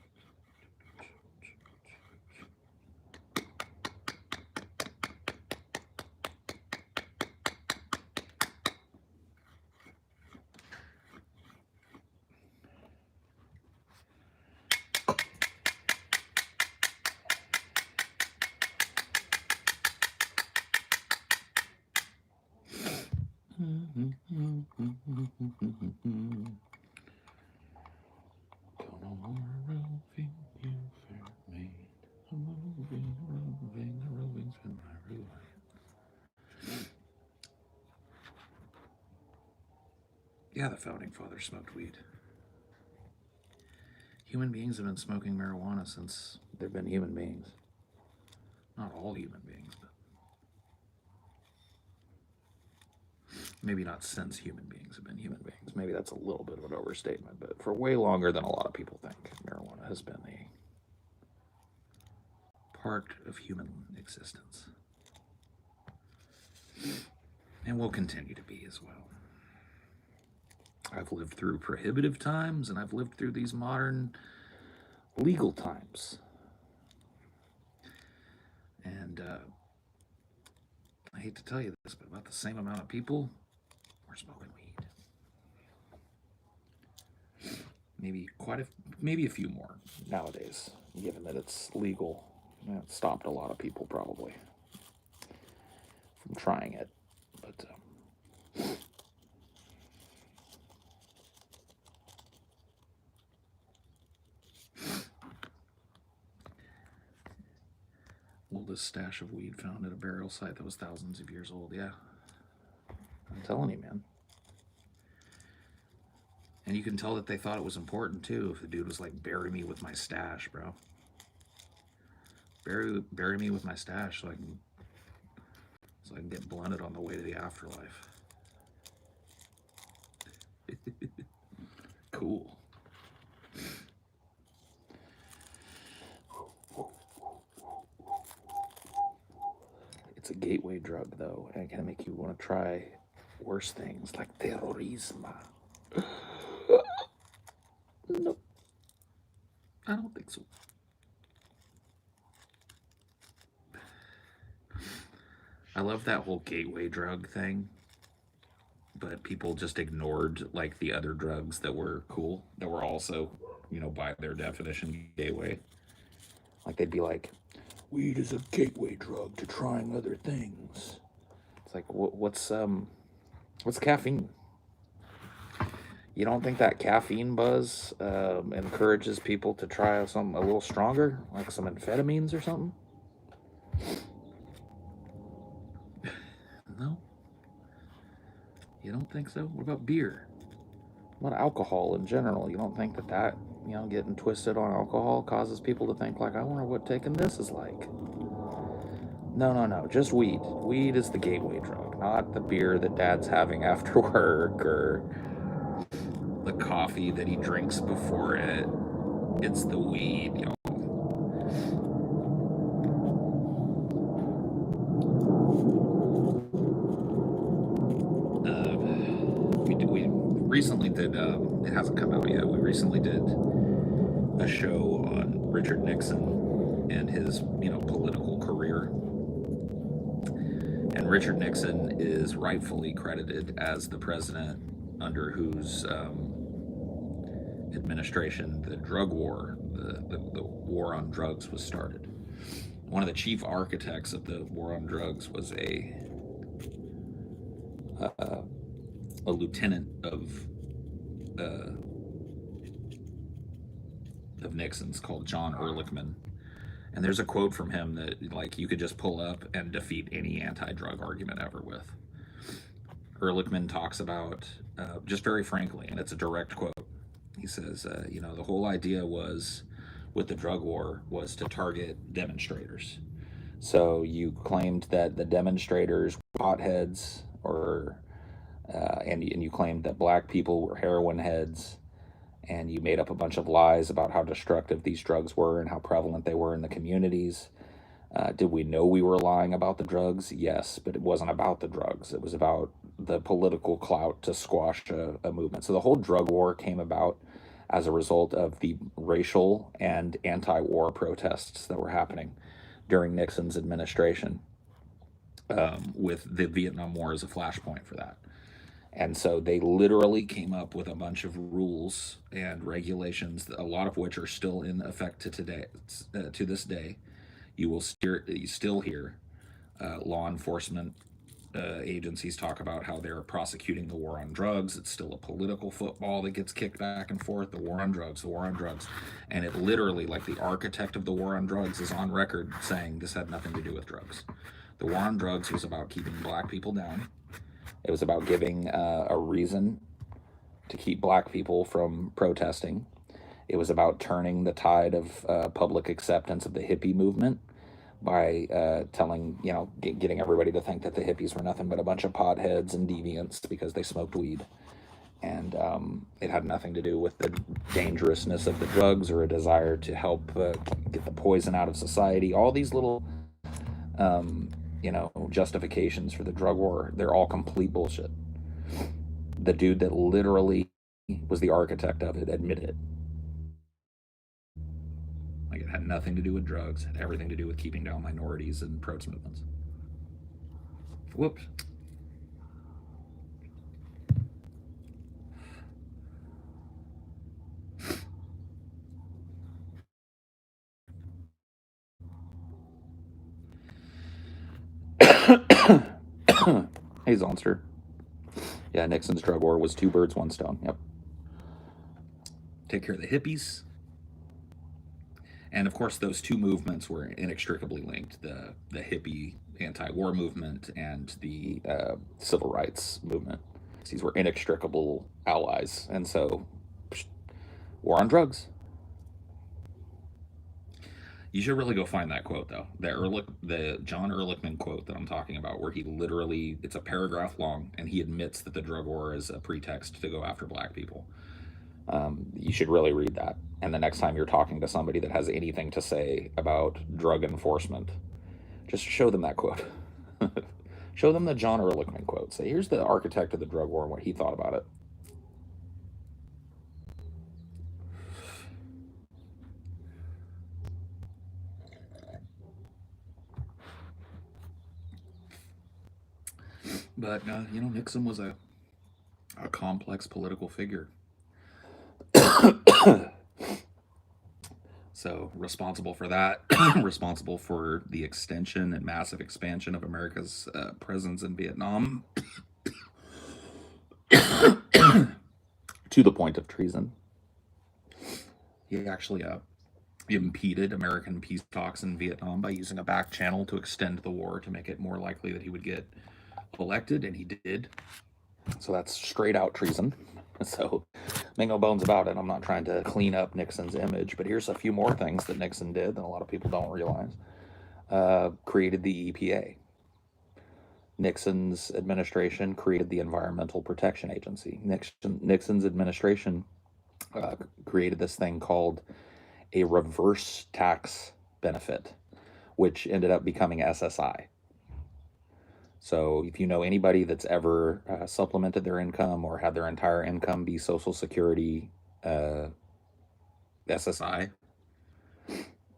Go no more a-roving, you fair maid. A-roving, a-roving, a-roving's been my ruin. Yeah, the founding fathers smoked weed. Human beings have been smoking marijuana since they've been human beings. Not all human beings, but maybe not since human beings have been human beings. Maybe that's a little bit of an overstatement, but for way longer than a lot of people think, marijuana has been a part of human existence. And will continue to be as well. I've lived through prohibitive times, and I've lived through these modern legal times. And I hate to tell you this, but about the same amount of people are smoking weed. Maybe a few more nowadays, given that it's legal. It stopped a lot of people probably from trying it, but oldest stash of weed found at a burial site that was thousands of years old. Yeah, I'm telling you, man. And you can tell that they thought it was important too. If the dude was like, "Bury me with my stash, bro. Bury me with my stash, so I can get blunted on the way to the afterlife." Cool. It's a gateway drug, though, and it can make you want to try worse things like terrorism. Nope. I don't think so. I love that whole gateway drug thing, but people just ignored like the other drugs that were cool, that were also, by their definition, gateway. Like they'd be like, weed is a gateway drug to trying other things. It's like, what's caffeine? You don't think that caffeine buzz encourages people to try something a little stronger, like some amphetamines or something? No? You don't think so? What about beer? What about alcohol in general? You don't think that getting twisted on alcohol causes people to think like, I wonder what taking this is like? No. Just weed. Weed is the gateway drug, not the beer that Dad's having after work or the coffee that he drinks before it. It's the weed, We recently did, it hasn't come out yet, we recently did a show on Richard Nixon and his, political career. And Richard Nixon is rightfully credited as the president under whose administration the drug war, the war on drugs was started. One of the chief architects of the war on drugs was a lieutenant of Nixon's called John Ehrlichman, And there's a quote from him that like you could just pull up and defeat any anti-drug argument ever with. Ehrlichman talks about, just very frankly, and it's a direct quote. He says, the whole idea was with the drug war was to target demonstrators. So you claimed that the demonstrators were potheads, or and you claimed that black people were heroin heads, and you made up a bunch of lies about how destructive these drugs were and how prevalent they were in the communities. Did we know we were lying about the drugs? Yes, but it wasn't about the drugs. It was about the political clout to squash a movement. So the whole drug war came about as a result of the racial and anti war protests that were happening during Nixon's administration, with the Vietnam War as a flashpoint for that. And so they literally came up with a bunch of rules and regulations, a lot of which are still in effect to this day. You still hear law enforcement agencies talk about how they're prosecuting the war on drugs. It's still a political football that gets kicked back and forth. The war on drugs, the war on drugs. And it literally, like the architect of the war on drugs is on record saying this had nothing to do with drugs. The war on drugs was about keeping black people down. It was about giving a reason to keep black people from protesting. It was about turning the tide of public acceptance of the hippie movement by getting everybody to think that the hippies were nothing but a bunch of potheads and deviants because they smoked weed. And it had nothing to do with the dangerousness of the drugs or a desire to help get the poison out of society. All these little, justifications for the drug war, they're all complete bullshit. The dude that literally was the architect of it admitted it. Like it had nothing to do with drugs, it had everything to do with keeping down minorities and protest movements. Whoops. Hey, Zonster. Yeah, Nixon's drug war was two birds, one stone. Yep. Take care of the hippies. And of course, those two movements were inextricably linked, the hippie anti war movement and the civil rights movement. These were inextricable allies. And so, war on drugs. You should really go find that quote though. The John Ehrlichman quote that I'm talking about, where he literally, it's a paragraph long, and he admits that the drug war is a pretext to go after black people. You should really read that. And the next time you're talking to somebody that has anything to say about drug enforcement, just show them that quote. Show them the John Ehrlichman quote. Say, here's the architect of the drug war and what he thought about it. But Nixon was a complex political figure. So responsible for that, responsible for the extension and massive expansion of America's presence in Vietnam to the point of treason. He actually impeded American peace talks in Vietnam by using a back channel to extend the war to make it more likely that he would get elected, and he did. So that's straight out treason. So make no bones about it. I'm not trying to clean up Nixon's image, but here's a few more things that Nixon did that a lot of people don't realize. Created the EPA. Nixon's administration created the Environmental Protection Agency. Nixon's administration created this thing called a reverse tax benefit, which ended up becoming SSI. So if you know anybody that's ever supplemented their income or had their entire income be Social Security SSI,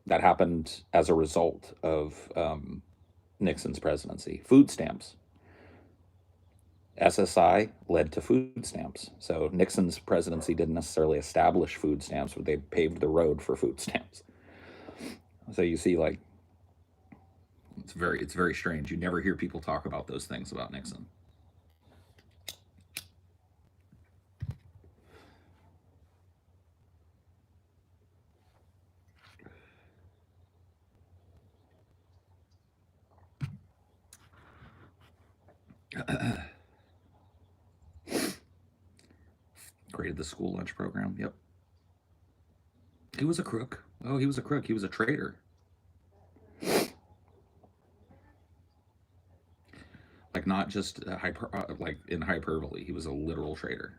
that happened as a result of Nixon's presidency. Food stamps. SSI led to food stamps. So Nixon's presidency didn't necessarily establish food stamps, but they paved the road for food stamps. So you see, like, it's very strange. You never hear people talk about those things about Nixon. Created the school lunch program. Yep. He was a crook. Oh, he was a crook. He was a traitor. Like not just like in hyperbole. He was a literal traitor.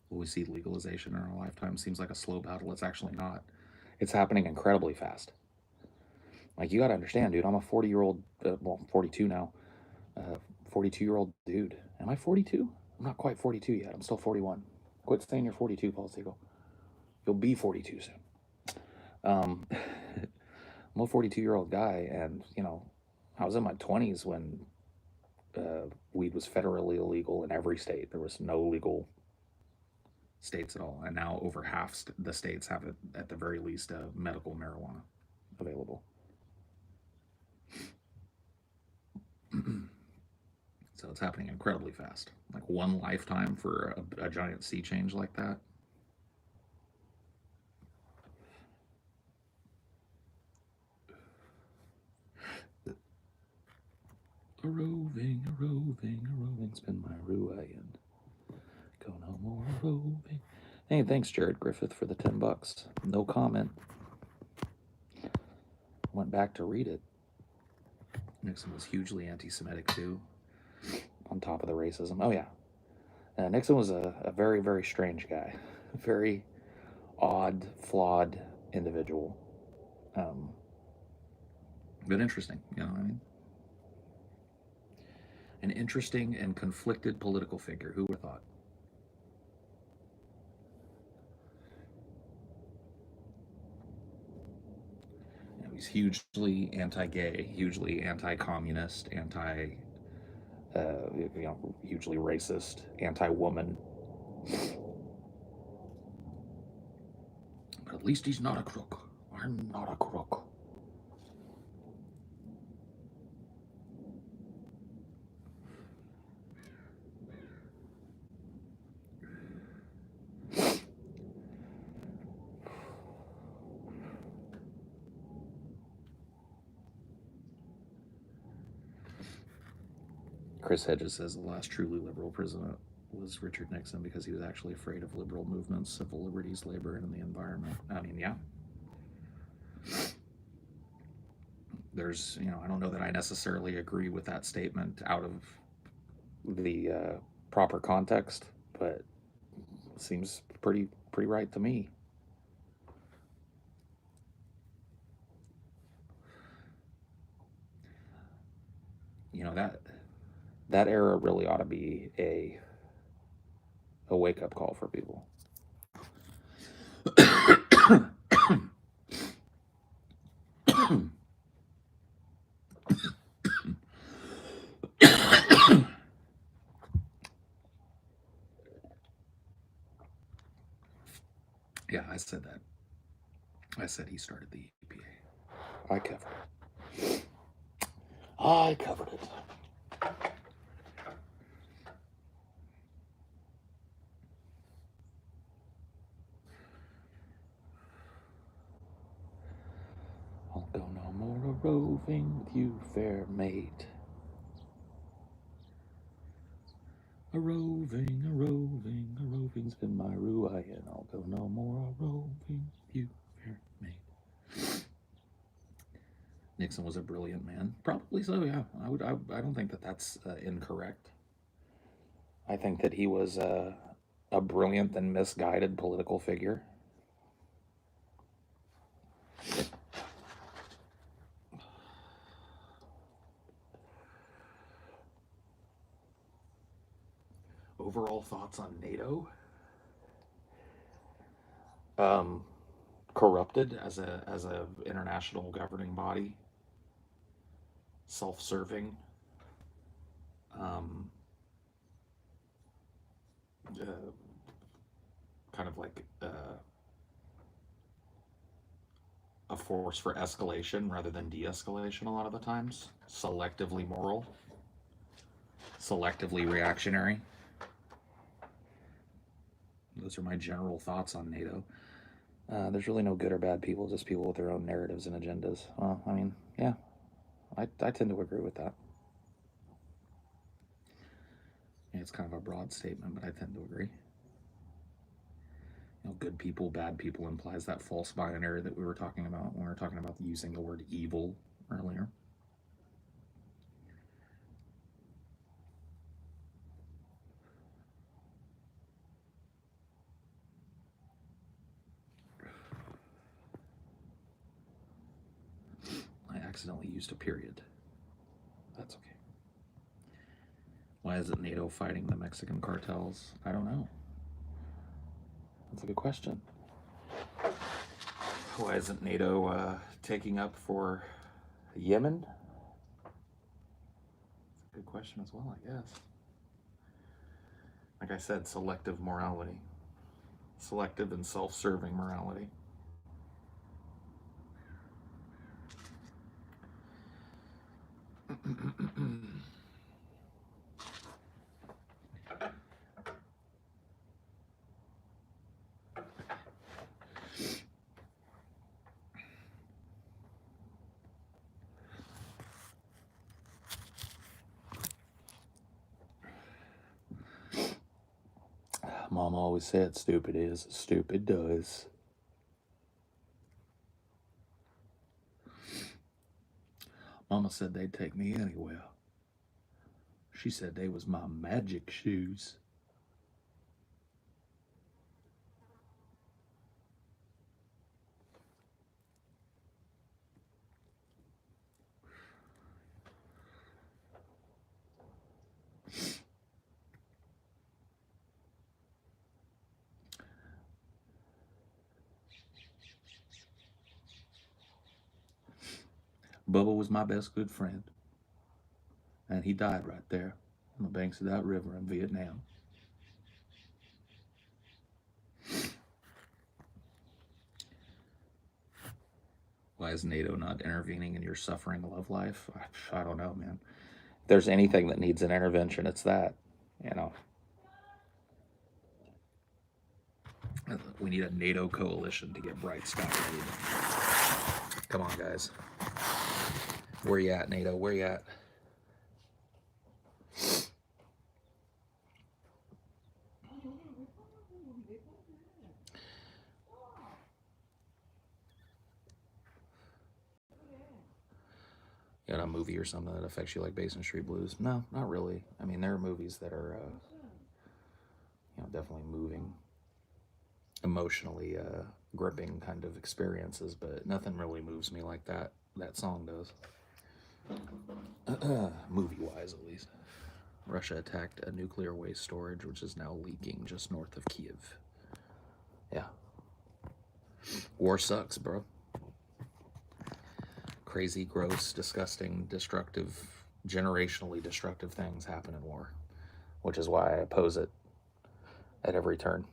Will we see legalization in our lifetime? Seems like a slow battle. It's actually not. It's happening incredibly fast. Like you got to understand, dude. I'm a 40-year-old, well, 42 now. 42-year-old dude. Am I 42? I'm not quite 42 yet. I'm still 41. Quit saying you're 42, Paul Siegel. You'll be 42 soon. I'm a 42-year-old guy, and I was in my 20s when weed was federally illegal in every state. There was no legal states at all, and now over half the states have it at the very least medical marijuana available. So it's happening incredibly fast. Like one lifetime for a giant sea change like that. A roving, spin my ruin. Go no more roving. Hey, thanks, Jared Griffith, for the $10. No comment. Went back to read it. Nixon was hugely anti-Semitic too, on top of the racism. Oh yeah, Nixon was a very, very strange guy, very odd, flawed individual, but interesting. You know what I mean? An interesting and conflicted political figure. Who would have thought? He's hugely anti-gay, hugely anti-communist, hugely racist, anti-woman. But at least he's not a crook. I'm not a crook. Chris Hedges says the last truly liberal president was Richard Nixon because he was actually afraid of liberal movements, civil liberties, labor, and the environment. I mean, yeah. There's, I don't know that I necessarily agree with that statement out of the proper context, but it seems pretty right to me. That era really ought to be a wake up call for people. Yeah, I said that. I said he started the EPA. I covered it. I'll go no more a-roving with you, fair maid. A-roving's been my ruin. I'll go no more a-roving with you, fair maid. Nixon was a brilliant man. Probably so, yeah. I don't think that that's incorrect. I think that he was a brilliant and misguided political figure. Overall thoughts on NATO? Corrupted as a international governing body, self-serving, kind of like a force for escalation rather than de-escalation a lot of the times, selectively moral, selectively reactionary. those are my general thoughts on NATO. There's really no good or bad people, just people with their own narratives and agendas. Well, I mean, yeah, I tend to agree with that. Yeah, it's kind of a broad statement, but I tend to agree. Good people, bad people implies that false binary that we were talking about when we were talking about using the word evil earlier. I accidentally used a period. That's okay. Why isn't NATO fighting the Mexican cartels? I don't know. That's a good question. Why isn't NATO taking up for Yemen? That's a good question as well, I guess. Like I said, selective morality. Selective and self-serving morality. Mom always said, stupid is, stupid does. Mama said they'd take me anywhere. She said they was my magic shoes. Bubba was my best good friend, and he died right there on the banks of that river in Vietnam. Why is NATO not intervening in your suffering love life? I don't know, man. If there's anything that needs an intervention, it's that. You know, we need a NATO coalition to get Bright Sky ready. Come on, guys. Where you at, NATO? Where you at? You got a movie or something that affects you like Basin Street Blues? No, not really. I mean, there are movies that are, definitely moving, emotionally gripping kind of experiences, but nothing really moves me like that song does. Movie-wise, at least. Russia attacked a nuclear waste storage, which is now leaking just north of Kiev. Yeah. War sucks, bro. Crazy, gross, disgusting, destructive, generationally destructive things happen in war, which is why I oppose it at every turn.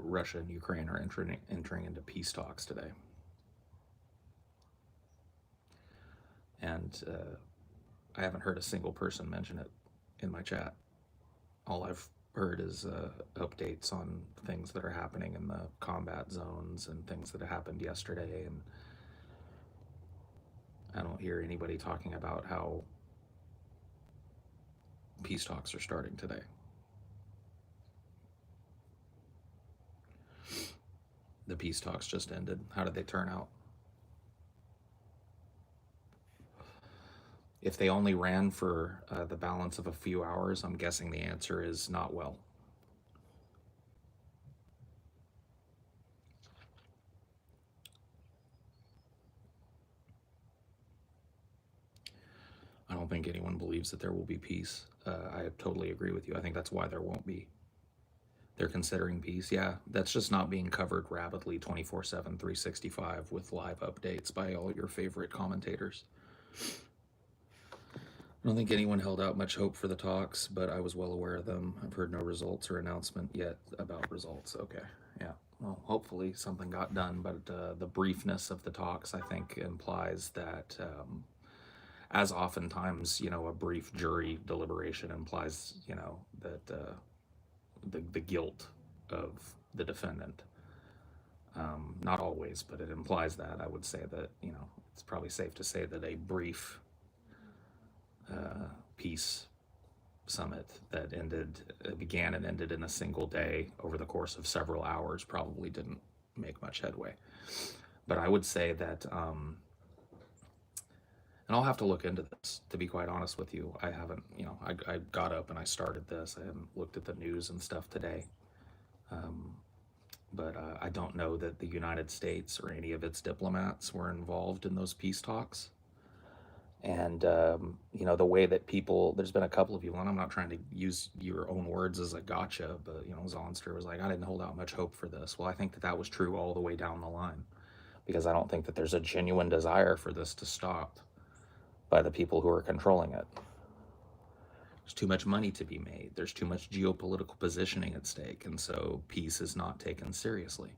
Russia and Ukraine are entering into peace talks today. And I haven't heard a single person mention it in my chat. All I've heard is updates on things that are happening in the combat zones and things that happened yesterday. And I don't hear anybody talking about how peace talks are starting today. The peace talks just ended. How did they turn out? If they only ran for the balance of a few hours, I'm guessing the answer is not well. I don't don't think anyone believes that there will be peace. I totally agree with you. I think that's why there won't be. They're considering peace. Yeah, that's just not being covered rapidly 24/7, 365 with live updates by all your favorite commentators. I don't think anyone held out much hope for the talks, but I was well aware of them. I've heard no results or announcement yet about results. Okay, yeah. Well, hopefully something got done, but the briefness of the talks, I think, implies that, as oftentimes, a brief jury deliberation implies, that the guilt of the defendant. Not always, but it implies that. I would say that, it's probably safe to say that a brief peace summit that began and ended in a single day over the course of several hours probably didn't make much headway. But I would say that, and I'll have to look into this, to be quite honest with you. I haven't, I got up and I started this. I haven't looked at the news and stuff today. But I don't know that the United States or any of its diplomats were involved in those peace talks. And, the way that there's been a couple of people, and I'm not trying to use your own words as a gotcha, but, Zonster was like, I didn't hold out much hope for this. Well, I think that was true all the way down the line, because I don't think that there's a genuine desire for this to stop by the people who are controlling it. There's too much money to be made. There's too much geopolitical positioning at stake, and so peace is not taken seriously.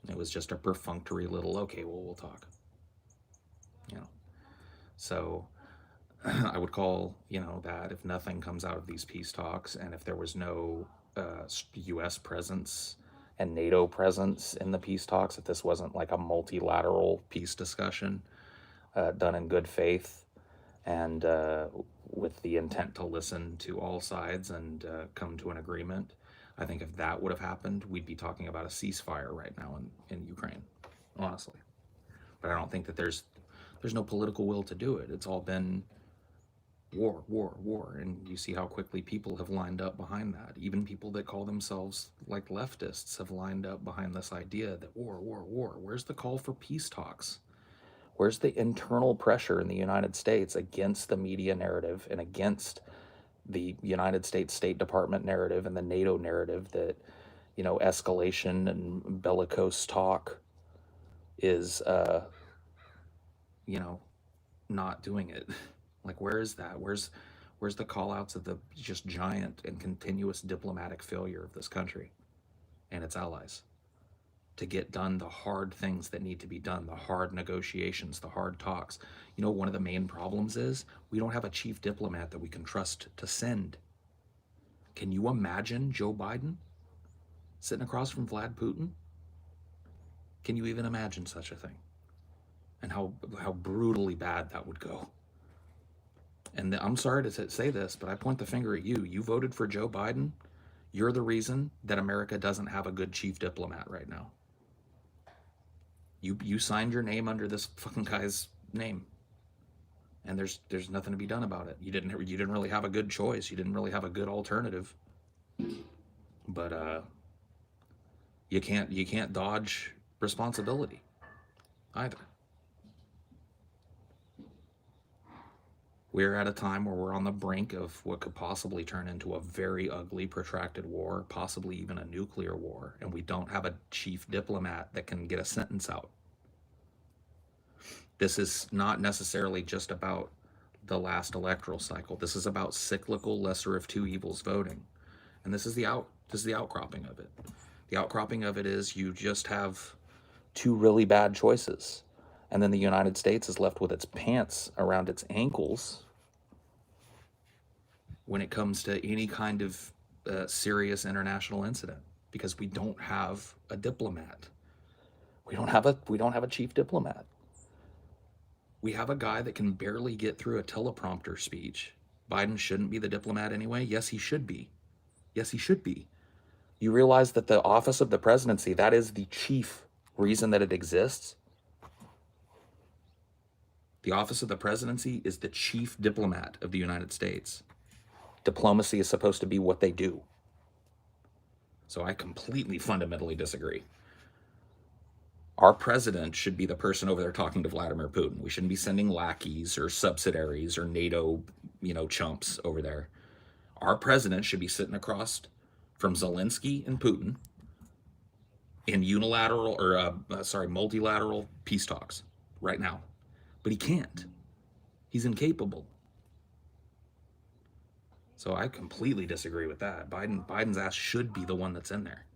It was just a perfunctory little, okay, well, we'll talk. So I would call, that if nothing comes out of these peace talks, and if there was no U.S. presence and NATO presence in the peace talks, if this wasn't like a multilateral peace discussion done in good faith and with the intent to listen to all sides and come to an agreement, I think if that would have happened, we'd be talking about a ceasefire right now in Ukraine, honestly. But I don't think that there's no political will to do it. It's all been war, war, war. And you see how quickly people have lined up behind that. Even people that call themselves like leftists have lined up behind this idea that war, war, war. Where's the call for peace talks? Where's the internal pressure in the United States against the media narrative and against the United States State Department narrative and the NATO narrative that, escalation and bellicose talk is, not doing it? Like, where is that? Where's the call outs of the just giant and continuous diplomatic failure of this country and its allies to get done the hard things that need to be done, the hard negotiations, the hard talks? One of the main problems is we don't have a chief diplomat that we can trust to send. Can you imagine Joe Biden sitting across from Vlad Putin? Can you even imagine such a thing? And how brutally bad that would go. And I'm sorry to say this, but I point the finger at you. You voted for Joe Biden. You're the reason that America doesn't have a good chief diplomat right now. You signed your name under this fucking guy's name, and there's nothing to be done about it. You didn't really have a good choice. You didn't really have a good alternative. But you can't dodge responsibility either. We're at a time where we're on the brink of what could possibly turn into a very ugly, protracted war, possibly even a nuclear war, and we don't have a chief diplomat that can get a sentence out. This is not necessarily just about the last electoral cycle. This is about cyclical lesser of two evils voting. And this is the outcropping of it. The outcropping of it is you just have two really bad choices. And then the United States is left with its pants around its ankles when it comes to any kind of serious international incident, because we don't have a diplomat. We don't have a chief diplomat. We have a guy that can barely get through a teleprompter speech. Biden shouldn't be the diplomat anyway. Yes, he should be. Yes, he should be. You realize that the office of the presidency, that is the chief reason that it exists. The office of the presidency is the chief diplomat of the United States. Diplomacy is supposed to be what they do. So I completely, fundamentally disagree. Our president should be the person over there talking to Vladimir Putin. We shouldn't be sending lackeys or subsidiaries or NATO, chumps over there. Our president should be sitting across from Zelensky and Putin in unilateral or multilateral peace talks right now. But he can't. He's incapable. So I completely disagree with that. Biden's ass should be the one that's in there.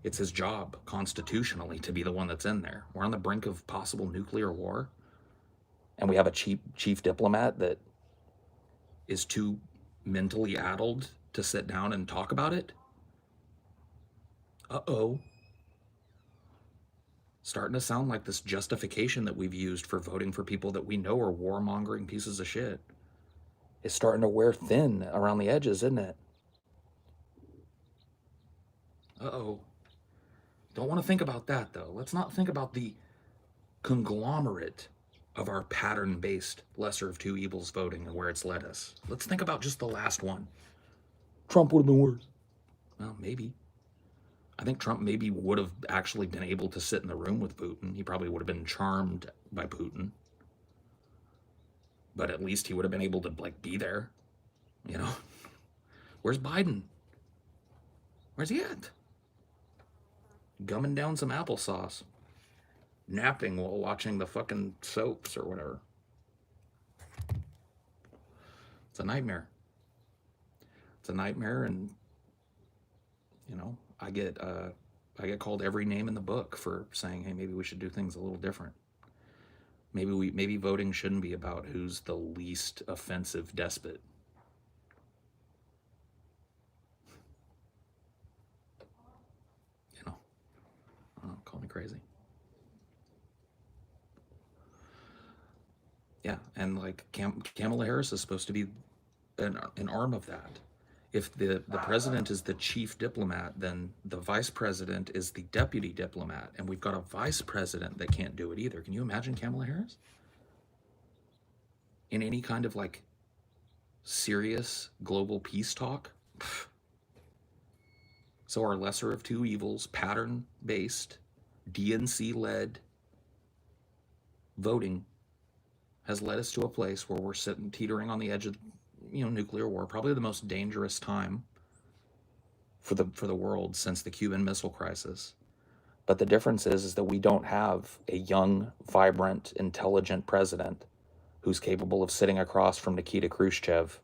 It's his job constitutionally to be the one that's in there. We're on the brink of possible nuclear war, and we have a chief diplomat that is too mentally addled to sit down and talk about it. Uh-oh. Starting to sound like this justification that we've used for voting for people that we know are warmongering pieces of shit is starting to wear thin around the edges, isn't it? Uh-oh. Don't want to think about that, though. Let's not think about the conglomerate of our pattern-based lesser of two evils voting and where it's led us. Let's think about just the last one. Trump would have been worse. Well, maybe. I think Trump maybe would have actually been able to sit in the room with Putin. He probably would have been charmed by Putin. But at least he would have been able to, be there. Where's Biden? Where's he at? Gumming down some applesauce. Napping while watching the fucking soaps or whatever. It's a nightmare. It's a nightmare, and I get called every name in the book for saying, hey, maybe we should do things a little different. Maybe voting shouldn't be about who's the least offensive despot. Call me crazy. Yeah, and Kamala Harris is supposed to be an arm of that. If the president is the chief diplomat, then the vice president is the deputy diplomat, and we've got a vice president that can't do it either. Can you imagine Kamala Harris in any kind of serious global peace talk? So our lesser of two evils, pattern-based, DNC-led voting has led us to a place where we're sitting teetering on the edge of nuclear war, probably the most dangerous time for the world since the Cuban Missile Crisis. But the difference is that we don't have a young, vibrant, intelligent president who's capable of sitting across from Nikita Khrushchev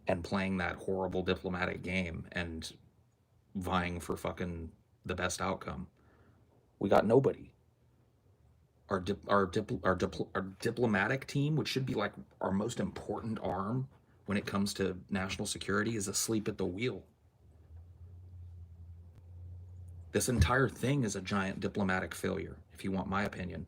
and playing that horrible diplomatic game and vying for fucking the best outcome. We got nobody. Our diplomatic team, which should be our most important arm when it comes to national security, is asleep at the wheel. This entire thing is a giant diplomatic failure, if you want my opinion.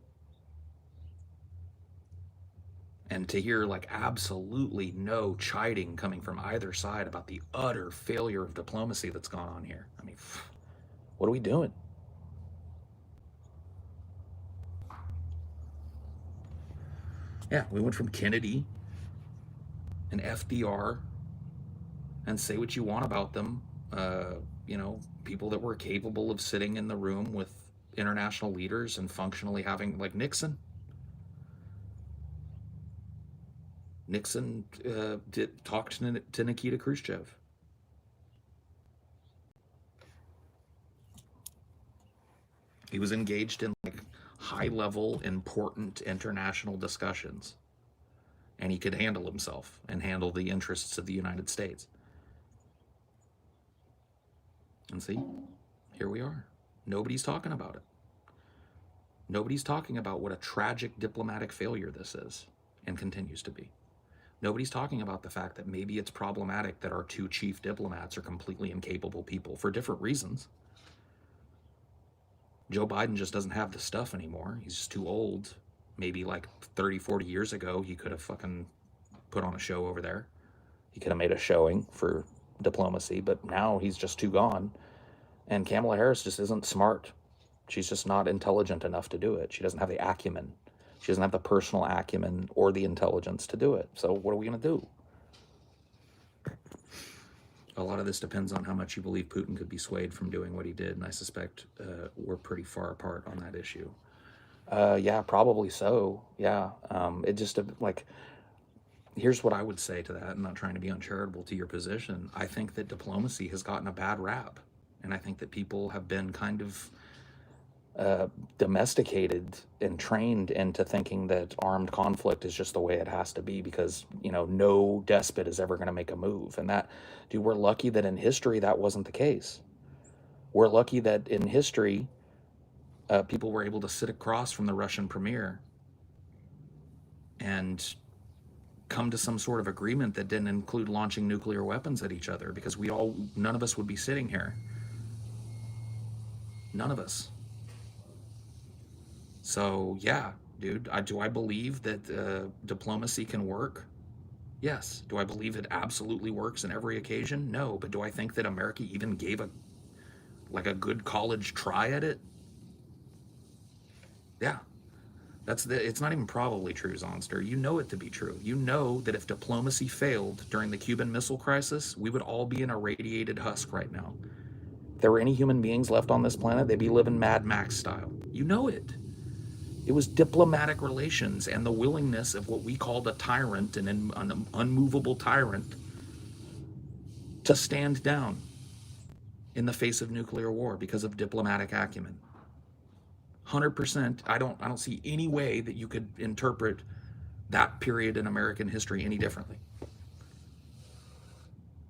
And to hear absolutely no chiding coming from either side about the utter failure of diplomacy that's gone on here. I mean, what are we doing? Yeah, we went from Kennedy and FDR, and say what you want about them, people that were capable of sitting in the room with international leaders and functionally having, Nixon. Nixon talked to Nikita Khrushchev. He was engaged in high-level, important international discussions, and he could handle himself and handle the interests of the United States. And see, here we are. Nobody's talking about it. Nobody's talking about what a tragic diplomatic failure this is and continues to be. Nobody's talking about the fact that maybe it's problematic that our two chief diplomats are completely incapable people for different reasons. Joe Biden just doesn't have the stuff anymore. He's just too old. Maybe 30, 40 years ago, he could have fucking put on a show over there. He could have made a showing for diplomacy, but now he's just too gone. And Kamala Harris just isn't smart. She's just not intelligent enough to do it. She doesn't have the acumen. She doesn't have the personal acumen or the intelligence to do it. So what are we going to do? a lot of this depends on how much you believe Putin could be swayed from doing what he did, and I suspect we're pretty far apart on that issue. Yeah, probably so. Yeah, it just like, here's what I would say to that. I'm not trying to be uncharitable to your position. I think that diplomacy has gotten a bad rap, and I think that people have been kind of domesticated and trained into thinking that armed conflict is just the way it has to be, because no despot is ever going to make a move. And that, dude, we're lucky that in history that wasn't the case. We're lucky that in history people were able to sit across from the Russian premier and come to some sort of agreement that didn't include launching nuclear weapons at each other, because none of us would be sitting here. None of us. So yeah, dude, do I believe that diplomacy can work? Yes. Do I believe it absolutely works in every occasion? No. But do I think that America even gave a good college try at it? Yeah. It's not even probably true, Zonster. You know it to be true. You know that if diplomacy failed during the Cuban Missile Crisis, we would all be in a radiated husk right now. If there were any human beings left on this planet, they'd be living Mad Max style. You know it. It was diplomatic relations and the willingness of what we called a tyrant, an unmovable tyrant, to stand down in the face of nuclear war because of diplomatic acumen. 100%. I don't see any way that you could interpret that period in American history any differently.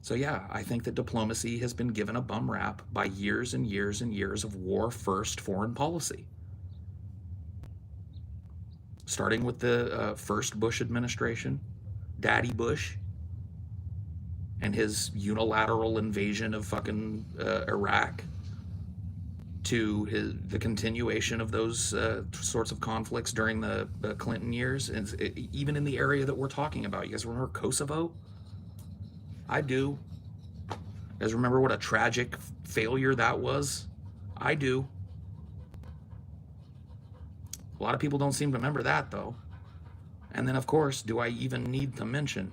So yeah, I think that diplomacy has been given a bum rap by years and years and years of war-first foreign policy. Starting with the first Bush administration, Daddy Bush, and his unilateral invasion of fucking Iraq, to the continuation of those sorts of conflicts during the Clinton years, and even in the area that we're talking about. You guys remember Kosovo? I do. You guys remember what a tragic failure that was? I do. A lot of people don't seem to remember that, though. And then, of course, do I even need to mention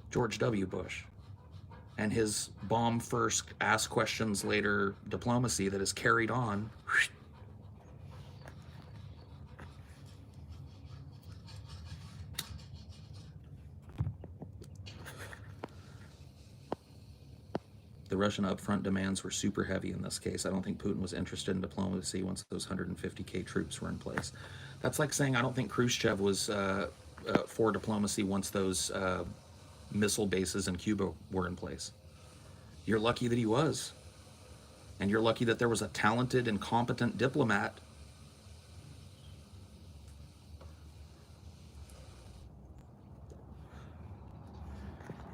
George W. Bush and his bomb first, ask questions later diplomacy that has carried on? The Russian upfront demands were super heavy in this case. I don't think Putin was interested in diplomacy once those 150K troops were in place. That's like saying I don't think Khrushchev was for diplomacy once those missile bases in Cuba were in place. You're lucky that he was. And you're lucky that there was a talented and competent diplomat.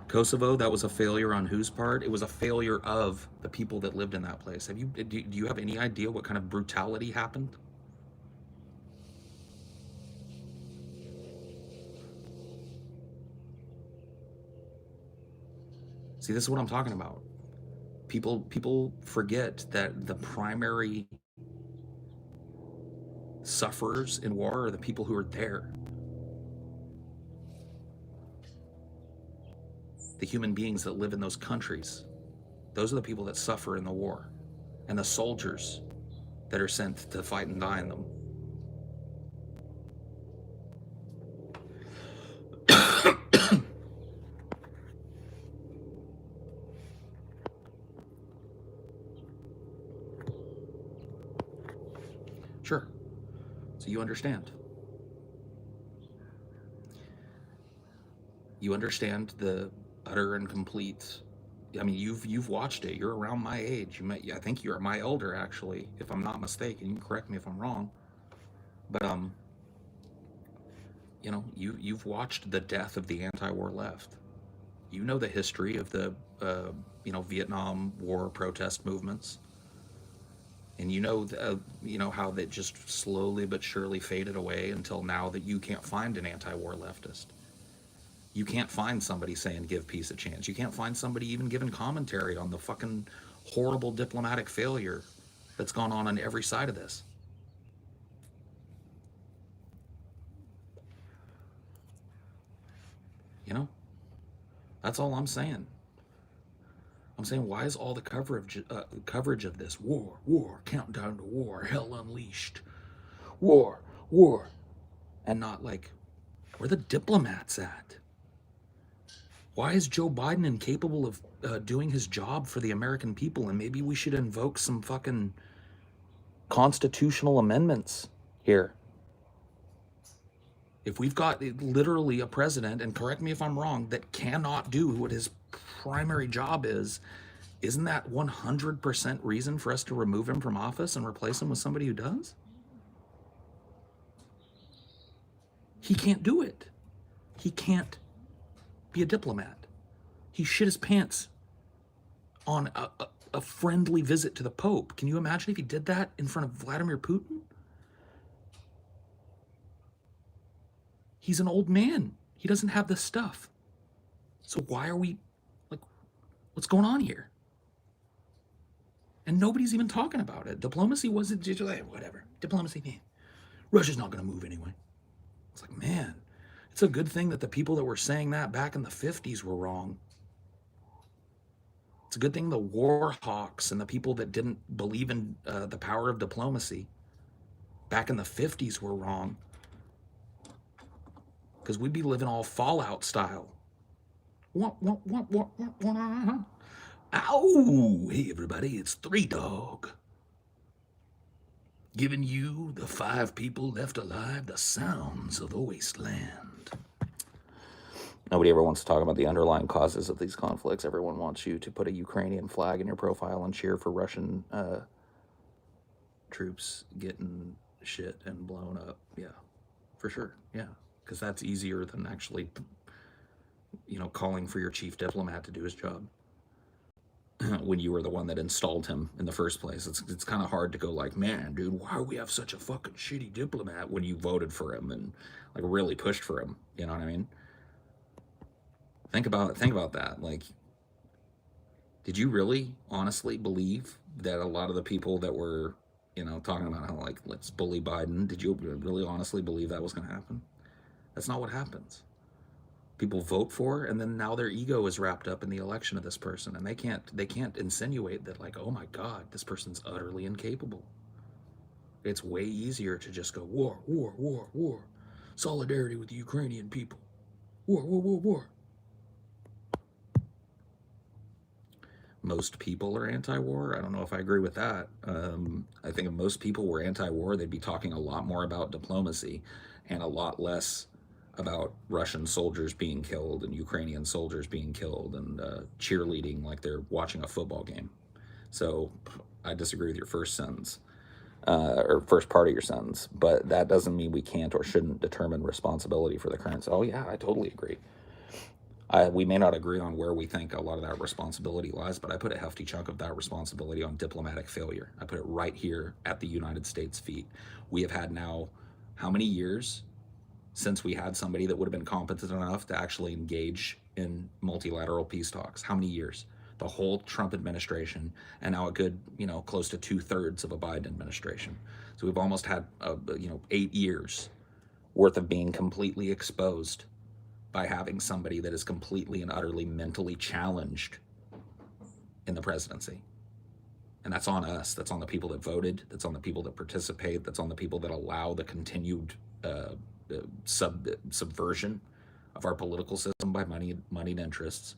Kosovo, that was a failure on whose part? It was a failure of the people that lived in that place. Do you have any idea what kind of brutality happened? See, this is what I'm talking about. People forget that the primary sufferers in war are the people who are there. The human beings that live in those countries. Those are the people that suffer in the war. And the soldiers that are sent to fight and die in them. Sure. So you understand. You understand the utter and complete. I mean, you've watched it. You're around my age. I think you're my elder, actually, if I'm not mistaken. You can correct me if I'm wrong. But you've watched the death of the anti-war left. You know the history of the Vietnam War protest movements, and how that just slowly but surely faded away until now that you can't find an anti-war leftist. You can't find somebody saying give peace a chance. You can't find somebody even giving commentary on the fucking horrible diplomatic failure that's gone on every side of this. That's all I'm saying. I'm saying, why is all the coverage of this war, countdown to war, hell unleashed, war, and not like, where the diplomats at? Why is Joe Biden incapable of doing his job for the American people? And maybe we should invoke some fucking constitutional amendments here. If we've got literally a president, and correct me if I'm wrong, that cannot do what his primary job is, isn't that 100% reason for us to remove him from office and replace him with somebody who does? He can't do it. He can't be a diplomat. He shit his pants on a friendly visit to the Pope. Can you imagine if he did that in front of Vladimir Putin? He's an old man. He doesn't have this stuff. So why are we, like, what's going on here? And nobody's even talking about it. Diplomacy wasn't just like, whatever. Diplomacy, man. Russia's not going to move anyway. It's like, man, it's a good thing that the people that were saying that back in the 50s were wrong. It's a good thing the war hawks and the people that didn't believe in the power of diplomacy back in the 50s were wrong. Because we'd be living all Fallout style. Ow! Hey everybody, it's Three Dog. Giving you, the 5 people left alive, the sounds of the wasteland. Nobody ever wants to talk about the underlying causes of these conflicts. Everyone wants you to put a Ukrainian flag in your profile and cheer for Russian troops getting shit and blown up. Yeah, for sure. Yeah, because that's easier than actually, calling for your chief diplomat to do his job when you were the one that installed him in the first place. It's kind of hard to go like, man, dude, why do we have such a fucking shitty diplomat when you voted for him and like really pushed for him? You know what I mean? Think about that. Like, did you really honestly believe that a lot of the people that were, talking about how like, let's bully Biden, did you really honestly believe that was going to happen? That's not what happens. People vote for, and then now their ego is wrapped up in the election of this person, and they can't insinuate that like, oh my God, this person's utterly incapable. It's way easier to just go war, solidarity with the Ukrainian people, war. Most people are anti-war. I don't know if I agree with that. I think if most people were anti-war, they'd be talking a lot more about diplomacy and a lot less about Russian soldiers being killed and Ukrainian soldiers being killed and cheerleading like they're watching a football game. So I disagree with your first sentence, or first part of your sentence, but that doesn't mean we can't or shouldn't determine responsibility for the current. Oh yeah, I totally agree. We may not agree on where we think a lot of that responsibility lies, but I put a hefty chunk of that responsibility on diplomatic failure. I put it right here at the United States' feet. We have had now how many years since we had somebody that would have been competent enough to actually engage in multilateral peace talks? How many years? The whole Trump administration, and now a good, close to 2/3 of a Biden administration. So we've almost had, 8 years worth of being completely exposed by having somebody that is completely and utterly mentally challenged in the presidency. And that's on us. That's on the people that voted. That's on the people that participate. That's on the people that allow the continued subversion of our political system by moneyed interests.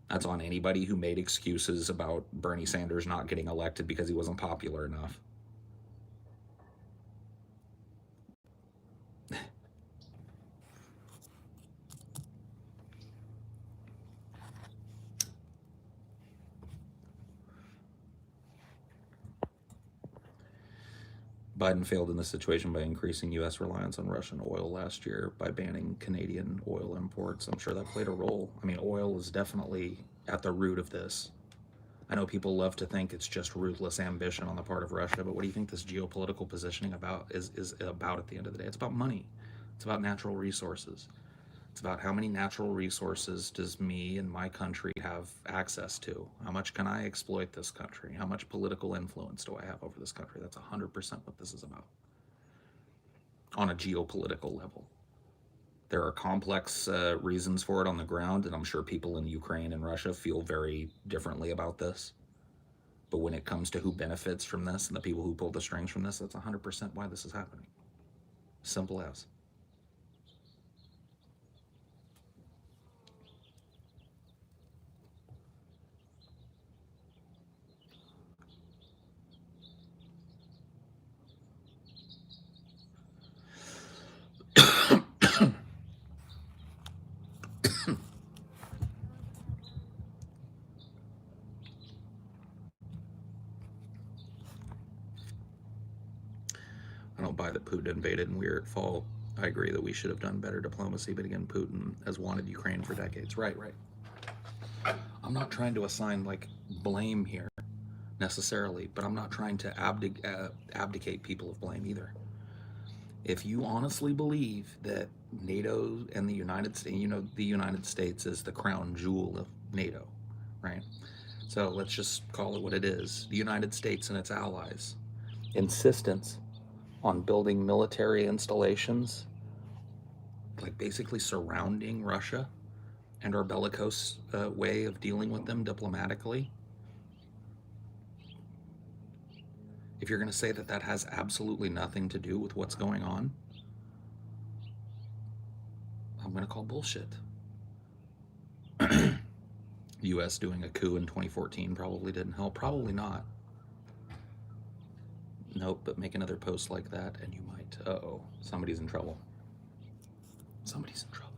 That's on anybody who made excuses about Bernie Sanders not getting elected because he wasn't popular enough. Biden failed in this situation by increasing U.S. reliance on Russian oil last year by banning Canadian oil imports. I'm sure that played a role. I mean, oil is definitely at the root of this. I know people love to think it's just ruthless ambition on the part of Russia, but what do you think this geopolitical positioning is about at the end of the day? It's about money. It's about natural resources. It's about how many natural resources does me and my country have access to? How much can I exploit this country? How much political influence do I have over this country? That's 100% what this is about on a geopolitical level. There are complex reasons for it on the ground, and I'm sure people in Ukraine and Russia feel very differently about this. But when it comes to who benefits from this and the people who pull the strings from this, that's 100% why this is happening. Simple as. I don't buy that Putin invaded and we're at fault. I agree that we should have done better diplomacy, but again, Putin has wanted Ukraine for decades. Right, right. I'm not trying to assign like blame here necessarily, but I'm not trying to abdicate people of blame either. If you honestly believe that NATO and the United States, the United States is the crown jewel of NATO, right? So let's just call it what it is. The United States and its allies' insistence on building military installations, like basically surrounding Russia and our bellicose way of dealing with them diplomatically. If you're going to say that that has absolutely nothing to do with what's going on, I'm going to call bullshit. The U.S. doing a coup in 2014 probably didn't help. Probably not. Nope, but make another post like that and you might. Uh-oh, somebody's in trouble. Somebody's in trouble.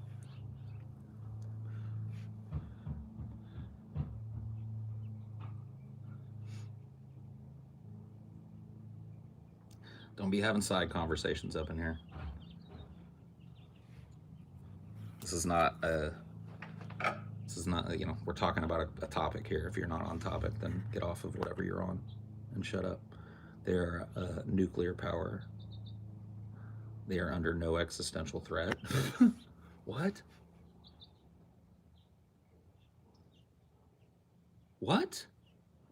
Don't be having side conversations up in here. This is not, we're talking about a topic here. If you're not on topic, then get off of whatever you're on and shut up. They're nuclear power. They are under no existential threat. What? What?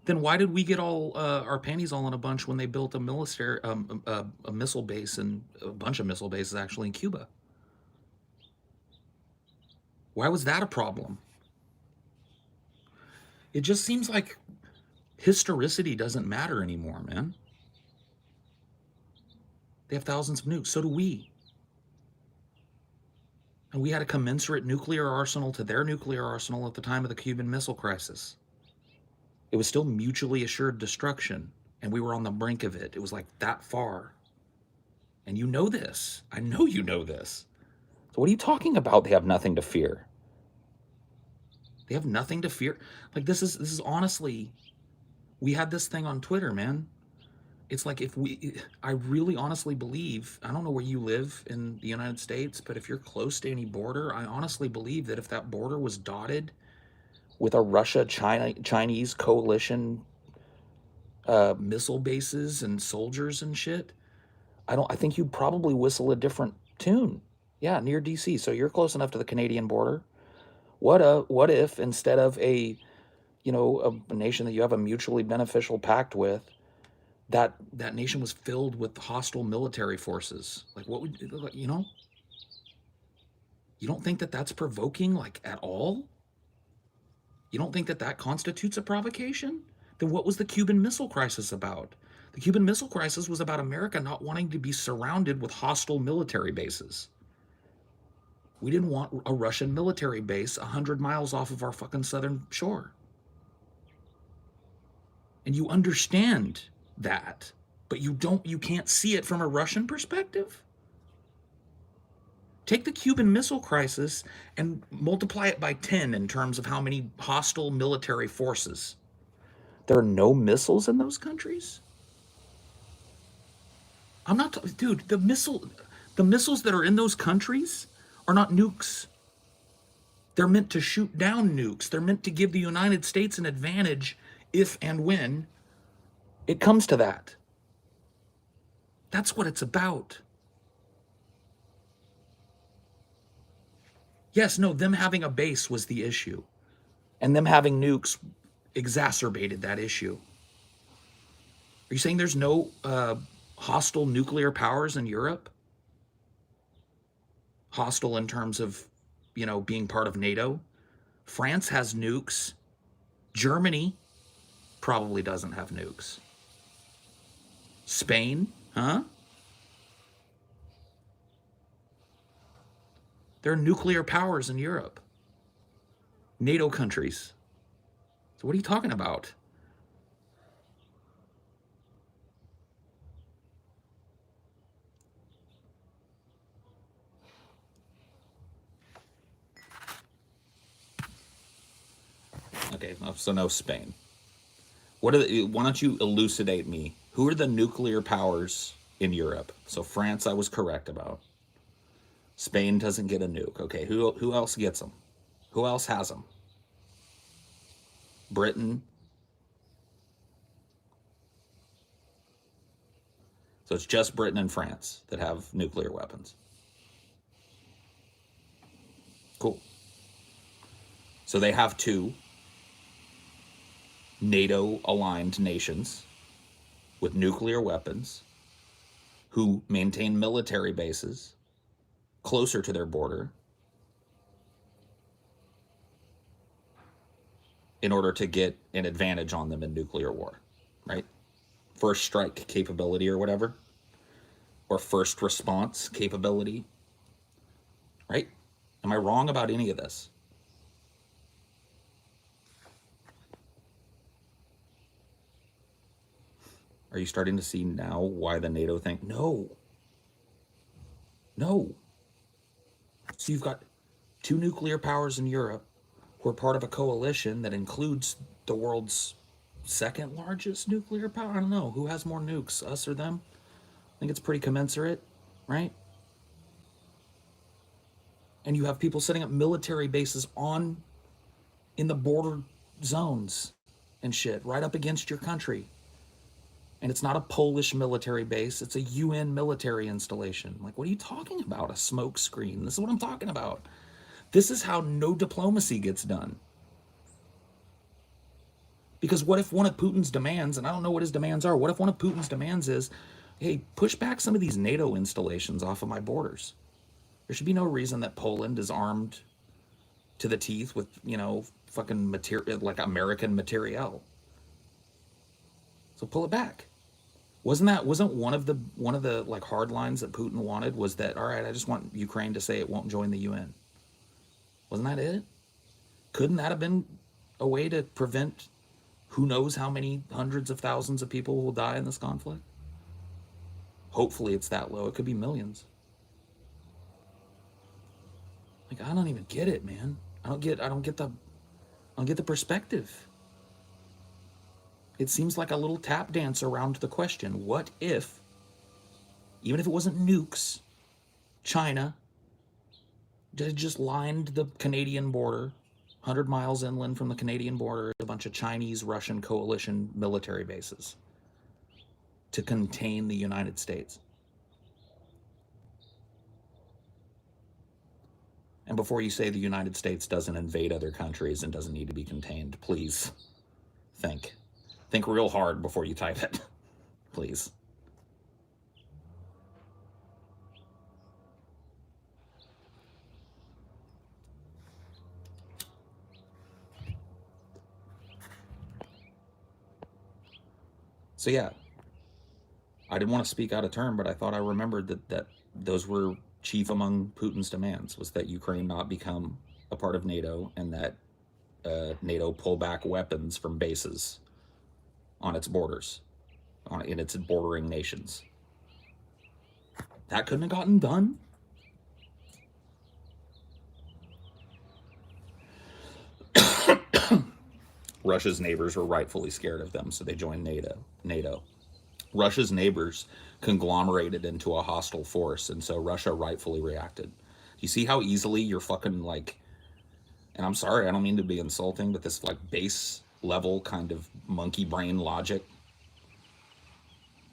Then why did we get all our panties all in a bunch when they built a military, a missile base and a bunch of missile bases actually in Cuba? Why was that a problem? It just seems like historicity doesn't matter anymore, man. They have thousands of nukes. So do we. And we had a commensurate nuclear arsenal to their nuclear arsenal at the time of the Cuban Missile Crisis. It was still mutually assured destruction, and we were on the brink of it. It was like that far. And you know this. I know you know this. So what are you talking about? They have nothing to fear. They have nothing to fear. Like this is honestly, we had this thing on Twitter, man. It's like I really honestly believe, I don't know where you live in the United States, but if you're close to any border, I honestly believe that if that border was dotted with a Chinese coalition missile bases and soldiers and shit, I think you'd probably whistle a different tune. Yeah, near DC. So you're close enough to the Canadian border. What if instead of a nation that you have a mutually beneficial pact with, that nation was filled with hostile military forces? Like what would you know? You don't think that that's provoking like at all? You don't think that that constitutes a provocation? Then what was the Cuban Missile Crisis about? The Cuban Missile Crisis was about America not wanting to be surrounded with hostile military bases. We didn't want a Russian military base 100 miles off of our fucking southern shore. And you understand that, but you can't see it from a Russian perspective? Take the Cuban Missile Crisis and multiply it by 10 in terms of how many hostile military forces. There are no missiles in those countries? I'm not, dude, the missiles that are in those countries are not nukes. They're meant to shoot down nukes. They're meant to give the United States an advantage if and when it comes to that. That's what it's about. Yes, no, them having a base was the issue. And them having nukes exacerbated that issue. Are you saying there's no hostile nuclear powers in Europe? hostile in terms of, being part of NATO. France has nukes. Germany probably doesn't have nukes. Spain, huh? There are nuclear powers in Europe. NATO countries. So what are you talking about? Okay, so no Spain. Why don't you elucidate me? Who are the nuclear powers in Europe? So France, I was correct about. Spain doesn't get a nuke. Okay, who else gets them? Who else has them? Britain. So it's just Britain and France that have nuclear weapons. Cool. So they have two NATO aligned nations with nuclear weapons who maintain military bases closer to their border in order to get an advantage on them in nuclear war, right? First strike capability or whatever, or first response capability, right? Am I wrong about any of this? Are you starting to see now why the NATO thing? No. No. So you've got two nuclear powers in Europe who are part of a coalition that includes the world's second largest nuclear power. I don't know. Who has more nukes, us or them? I think it's pretty commensurate, right? And you have people setting up military bases in the border zones and shit right up against your country. And it's not a Polish military base, it's a UN military installation. Like, what are you talking about? A smoke screen. This is what I'm talking about. This is how no diplomacy gets done. Because what if one of Putin's demands, and I don't know what his demands are, what if one of Putin's demands is, hey, push back some of these NATO installations off of my borders? There should be no reason that Poland is armed to the teeth with, fucking material, like American materiel. So pull it back. Wasn't one of the like hard lines that Putin wanted was that, all right, I just want Ukraine to say it won't join the UN? Wasn't that it? Couldn't that have been a way to prevent who knows how many hundreds of thousands of people will die in this conflict? Hopefully it's that low. It could be millions. Like, I don't even get it, man. I don't get the perspective. It seems like a little tap dance around the question, what if, even if it wasn't nukes, China just lined the Canadian border, 100 miles inland from the Canadian border, a bunch of Chinese-Russian coalition military bases to contain the United States? And before you say the United States doesn't invade other countries and doesn't need to be contained, please think. Think real hard before you type it, please. So yeah, I didn't want to speak out of turn, but I thought I remembered that those were chief among Putin's demands, was that Ukraine not become a part of NATO and that NATO pull back weapons from bases on its borders, in its bordering nations. That couldn't have gotten done. Russia's neighbors were rightfully scared of them, so they joined NATO. Russia's neighbors conglomerated into a hostile force, and so Russia rightfully reacted. You see how easily you're fucking like, and I'm sorry, I don't mean to be insulting, but this like base level kind of monkey brain logic,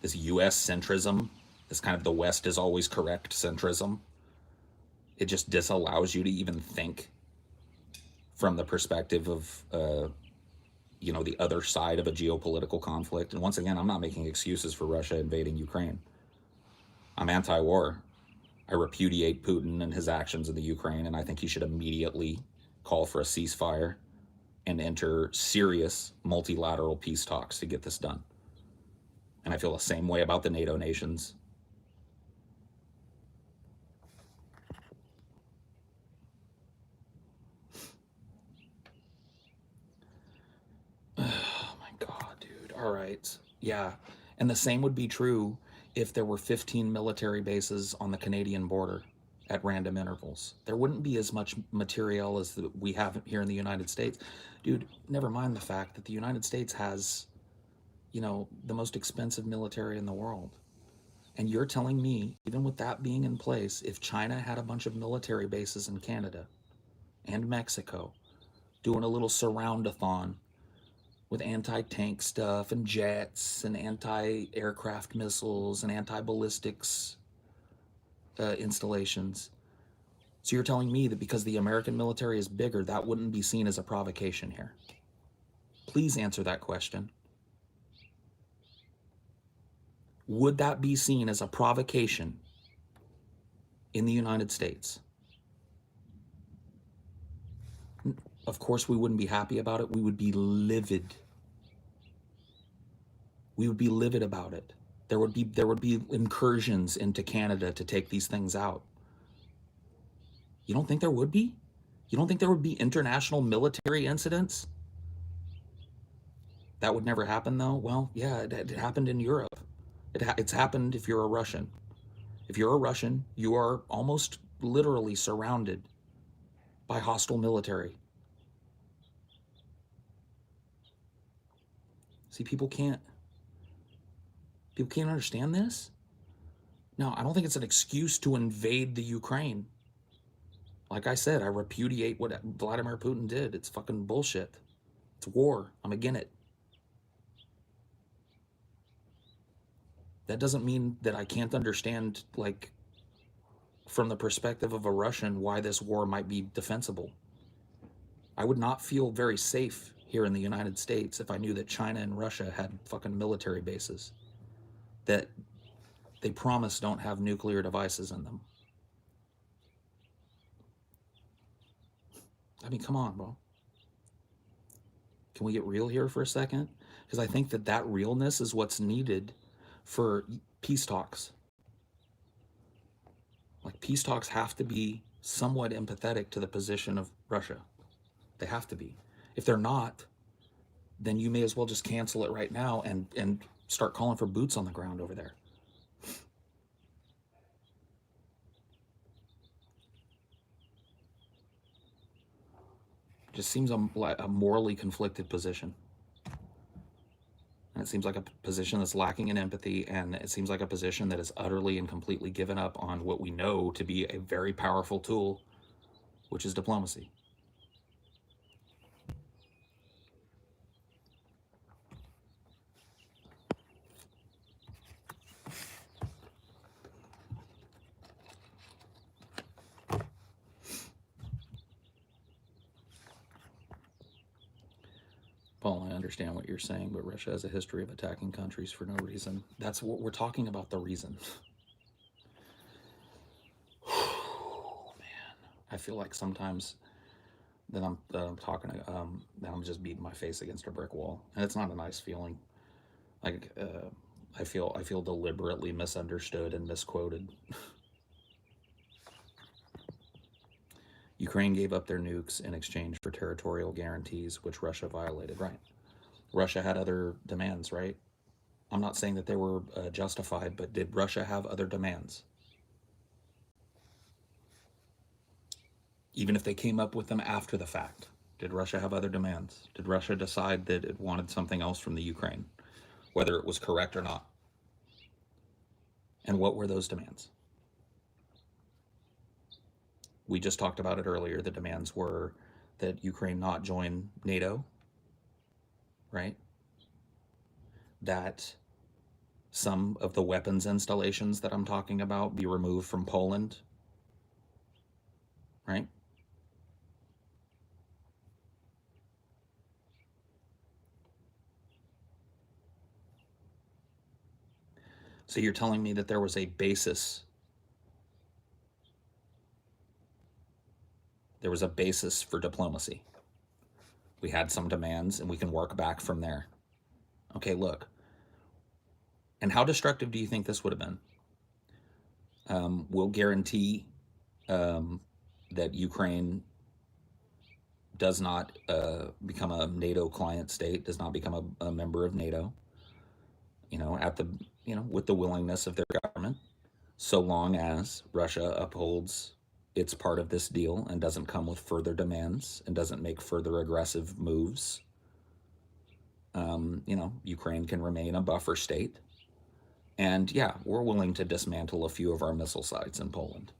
this US centrism, this kind of the West is always correct centrism, it just disallows you to even think from the perspective of the other side of a geopolitical conflict. And once again, I'm not making excuses for Russia invading Ukraine. I'm anti-war. I repudiate Putin and his actions in the Ukraine, and I think he should immediately call for a ceasefire and enter serious multilateral peace talks to get this done. And I feel the same way about the NATO nations. Oh my God, dude. All right. Yeah. And the same would be true if there were 15 military bases on the Canadian border at random intervals. There wouldn't be as much material as we have here in the United States. Dude, never mind the fact that the United States has, the most expensive military in the world. And you're telling me, even with that being in place, if China had a bunch of military bases in Canada and Mexico doing a little surround-a-thon with anti-tank stuff and jets and anti-aircraft missiles and anti-ballistics installations. So you're telling me that because the American military is bigger, that wouldn't be seen as a provocation here? Please answer that question. Would that be seen as a provocation in the United States? Of course, we wouldn't be happy about it. We would be livid. We would be livid about it. There would be incursions into Canada to take these things out. You don't think there would be? You don't think there would be international military incidents? That would never happen, though? Well, yeah, it happened in Europe. It's happened if you're a Russian. If you're a Russian, you are almost literally surrounded by hostile military. See, people can't understand this. Now, I don't think it's an excuse to invade the Ukraine. Like I said, I repudiate what Vladimir Putin did. It's fucking bullshit. It's war. I'm against it. That doesn't mean that I can't understand, like, from the perspective of a Russian, why this war might be defensible. I would not feel very safe here in the United States if I knew that China and Russia had fucking military bases that they promise don't have nuclear devices in them. I mean, come on, bro. Can we get real here for a second? Because I think that realness is what's needed for peace talks. Like, peace talks have to be somewhat empathetic to the position of Russia. They have to be. If they're not, then you may as well just cancel it right now and start calling for boots on the ground over there. It just seems a morally conflicted position. And it seems like a position that's lacking in empathy, and it seems like a position that is utterly and completely given up on what we know to be a very powerful tool, which is diplomacy. Paul, I understand what you're saying, but Russia has a history of attacking countries for no reason. That's what we're talking about, the reason. Man, I feel like sometimes that I'm talking, that I'm just beating my face against a brick wall, and it's not a nice feeling. Like, I feel deliberately misunderstood and misquoted. Ukraine gave up their nukes in exchange for territorial guarantees, which Russia violated. Right. Russia had other demands, right? I'm not saying that they were justified, but did Russia have other demands? Even if they came up with them after the fact, did Russia have other demands? Did Russia decide that it wanted something else from the Ukraine, whether it was correct or not? And what were those demands? We just talked about it earlier. The demands were that Ukraine not join NATO, right? That some of the weapons installations that I'm talking about be removed from Poland, right? So you're telling me that there was a basis There was a basis for diplomacy. We had some demands, and we can work back from there. Okay, look. And how destructive do you think this would have been? We'll guarantee that Ukraine does not become a NATO client state, does not become a member of NATO, at the, with the willingness of their government, so long as Russia upholds its part of this deal and doesn't come with further demands and doesn't make further aggressive moves. Ukraine can remain a buffer state. And yeah, we're willing to dismantle a few of our missile sites in Poland.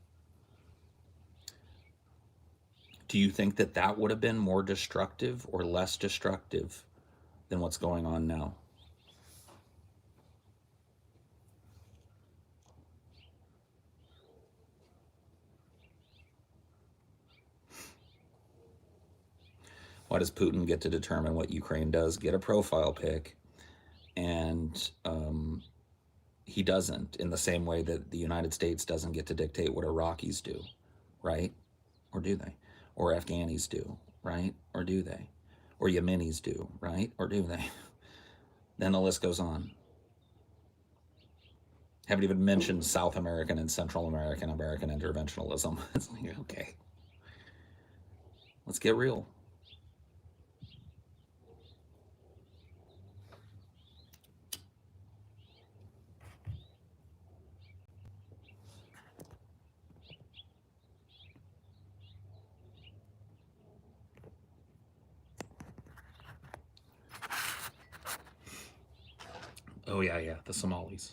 Do you think that that would have been more destructive or less destructive than what's going on now? Why does Putin get to determine what Ukraine does? Get a profile pic. And he doesn't, in the same way that the United States doesn't get to dictate what Iraqis do, right? Or do they? Or Afghanis do, right? Or do they? Or Yemenis do, right? Or do they? Then the list goes on. Haven't even mentioned South American and Central American interventionism. It's like, okay, let's get real. Oh, yeah, the Somalis.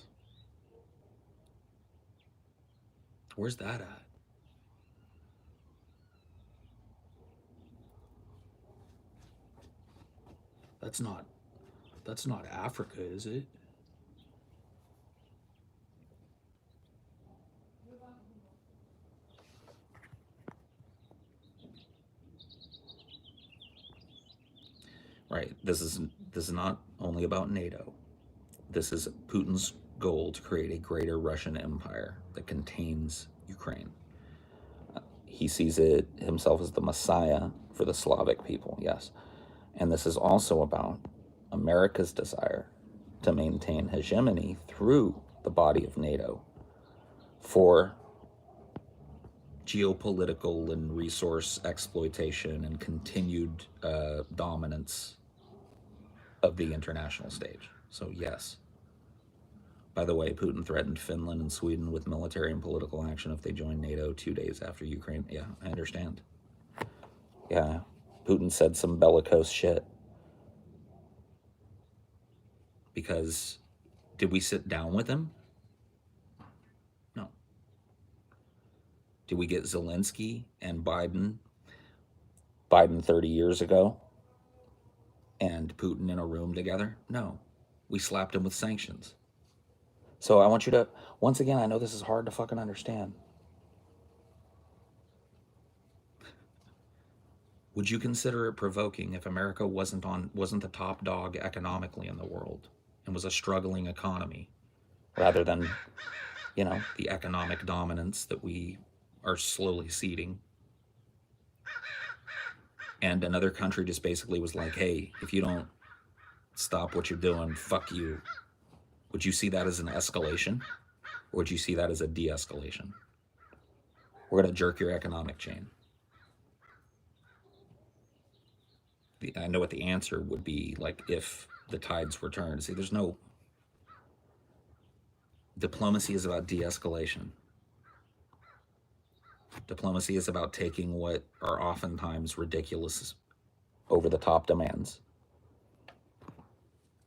Where's that at? That's not Africa, is it? Right. This is not only about NATO. This is Putin's goal to create a greater Russian empire that contains Ukraine. He sees it himself as the Messiah for the Slavic people, yes. And this is also about America's desire to maintain hegemony through the body of NATO for geopolitical and resource exploitation and continued dominance of the international stage. So yes. By the way, Putin threatened Finland and Sweden with military and political action if they joined NATO 2 days after Ukraine. Yeah, I understand. Yeah, Putin said some bellicose shit. Because did we sit down with him? No. Did we get Zelensky and Biden 30 years ago and Putin in a room together? No. We slapped him with sanctions. So I want you to, once again, I know this is hard to fucking understand. Would you consider it provoking if America wasn't the top dog economically in the world and was a struggling economy rather than, the economic dominance that we are slowly ceding? And another country just basically was like, hey, if you don't stop what you're doing, fuck you. Would you see that as an escalation? Or would you see that as a de-escalation? We're going to jerk your economic chain. I know what the answer would be, like, if the tides were turned. See, there's no... Diplomacy is about de-escalation. Diplomacy is about taking what are oftentimes ridiculous, over-the-top demands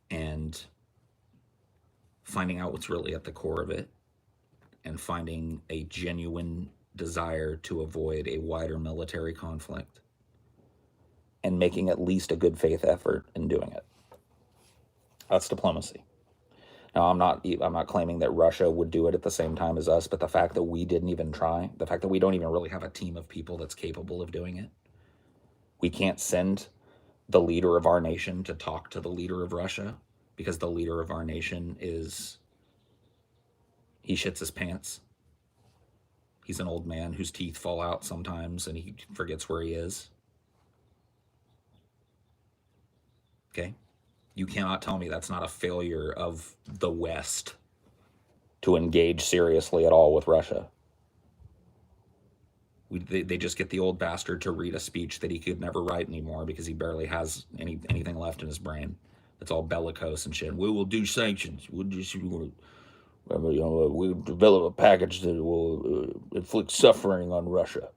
and finding out what's really at the core of it and finding a genuine desire to avoid a wider military conflict and making at least a good faith effort in doing it. That's diplomacy. Now, I'm not claiming that Russia would do it at the same time as us, but the fact that we didn't even try, the fact that we don't even really have a team of people that's capable of doing it, we can't send the leader of our nation to talk to the leader of Russia because the leader of our nation he shits his pants. He's an old man whose teeth fall out sometimes and he forgets where he is. Okay? You cannot tell me that's not a failure of the West to engage seriously at all with Russia. They just get the old bastard to read a speech that he could never write anymore because he barely has anything left in his brain. It's all bellicose and shit. We will do sanctions. We'll develop a package that will inflict suffering on Russia.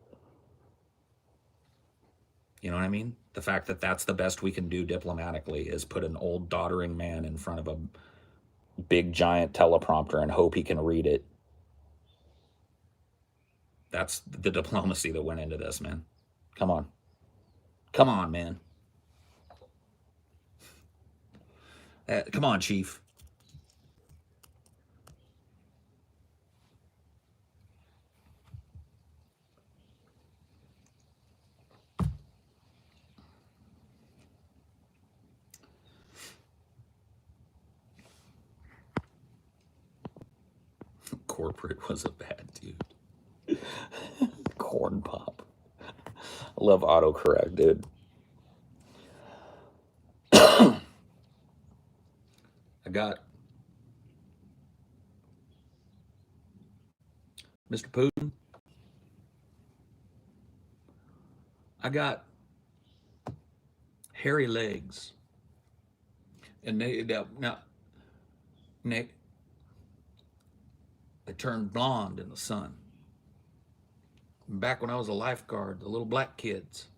You know what I mean? The fact that that's the best we can do diplomatically is put an old doddering man in front of a big giant teleprompter and hope he can read it. That's the diplomacy that went into this, man. Come on. Come on, man. Come on, Chief. Corporate was a bad dude. Corn pop. I love autocorrect, dude. I got Mr. Putin. I got hairy legs. And they turned blonde in the sun. Back when I was a lifeguard, the little black kids,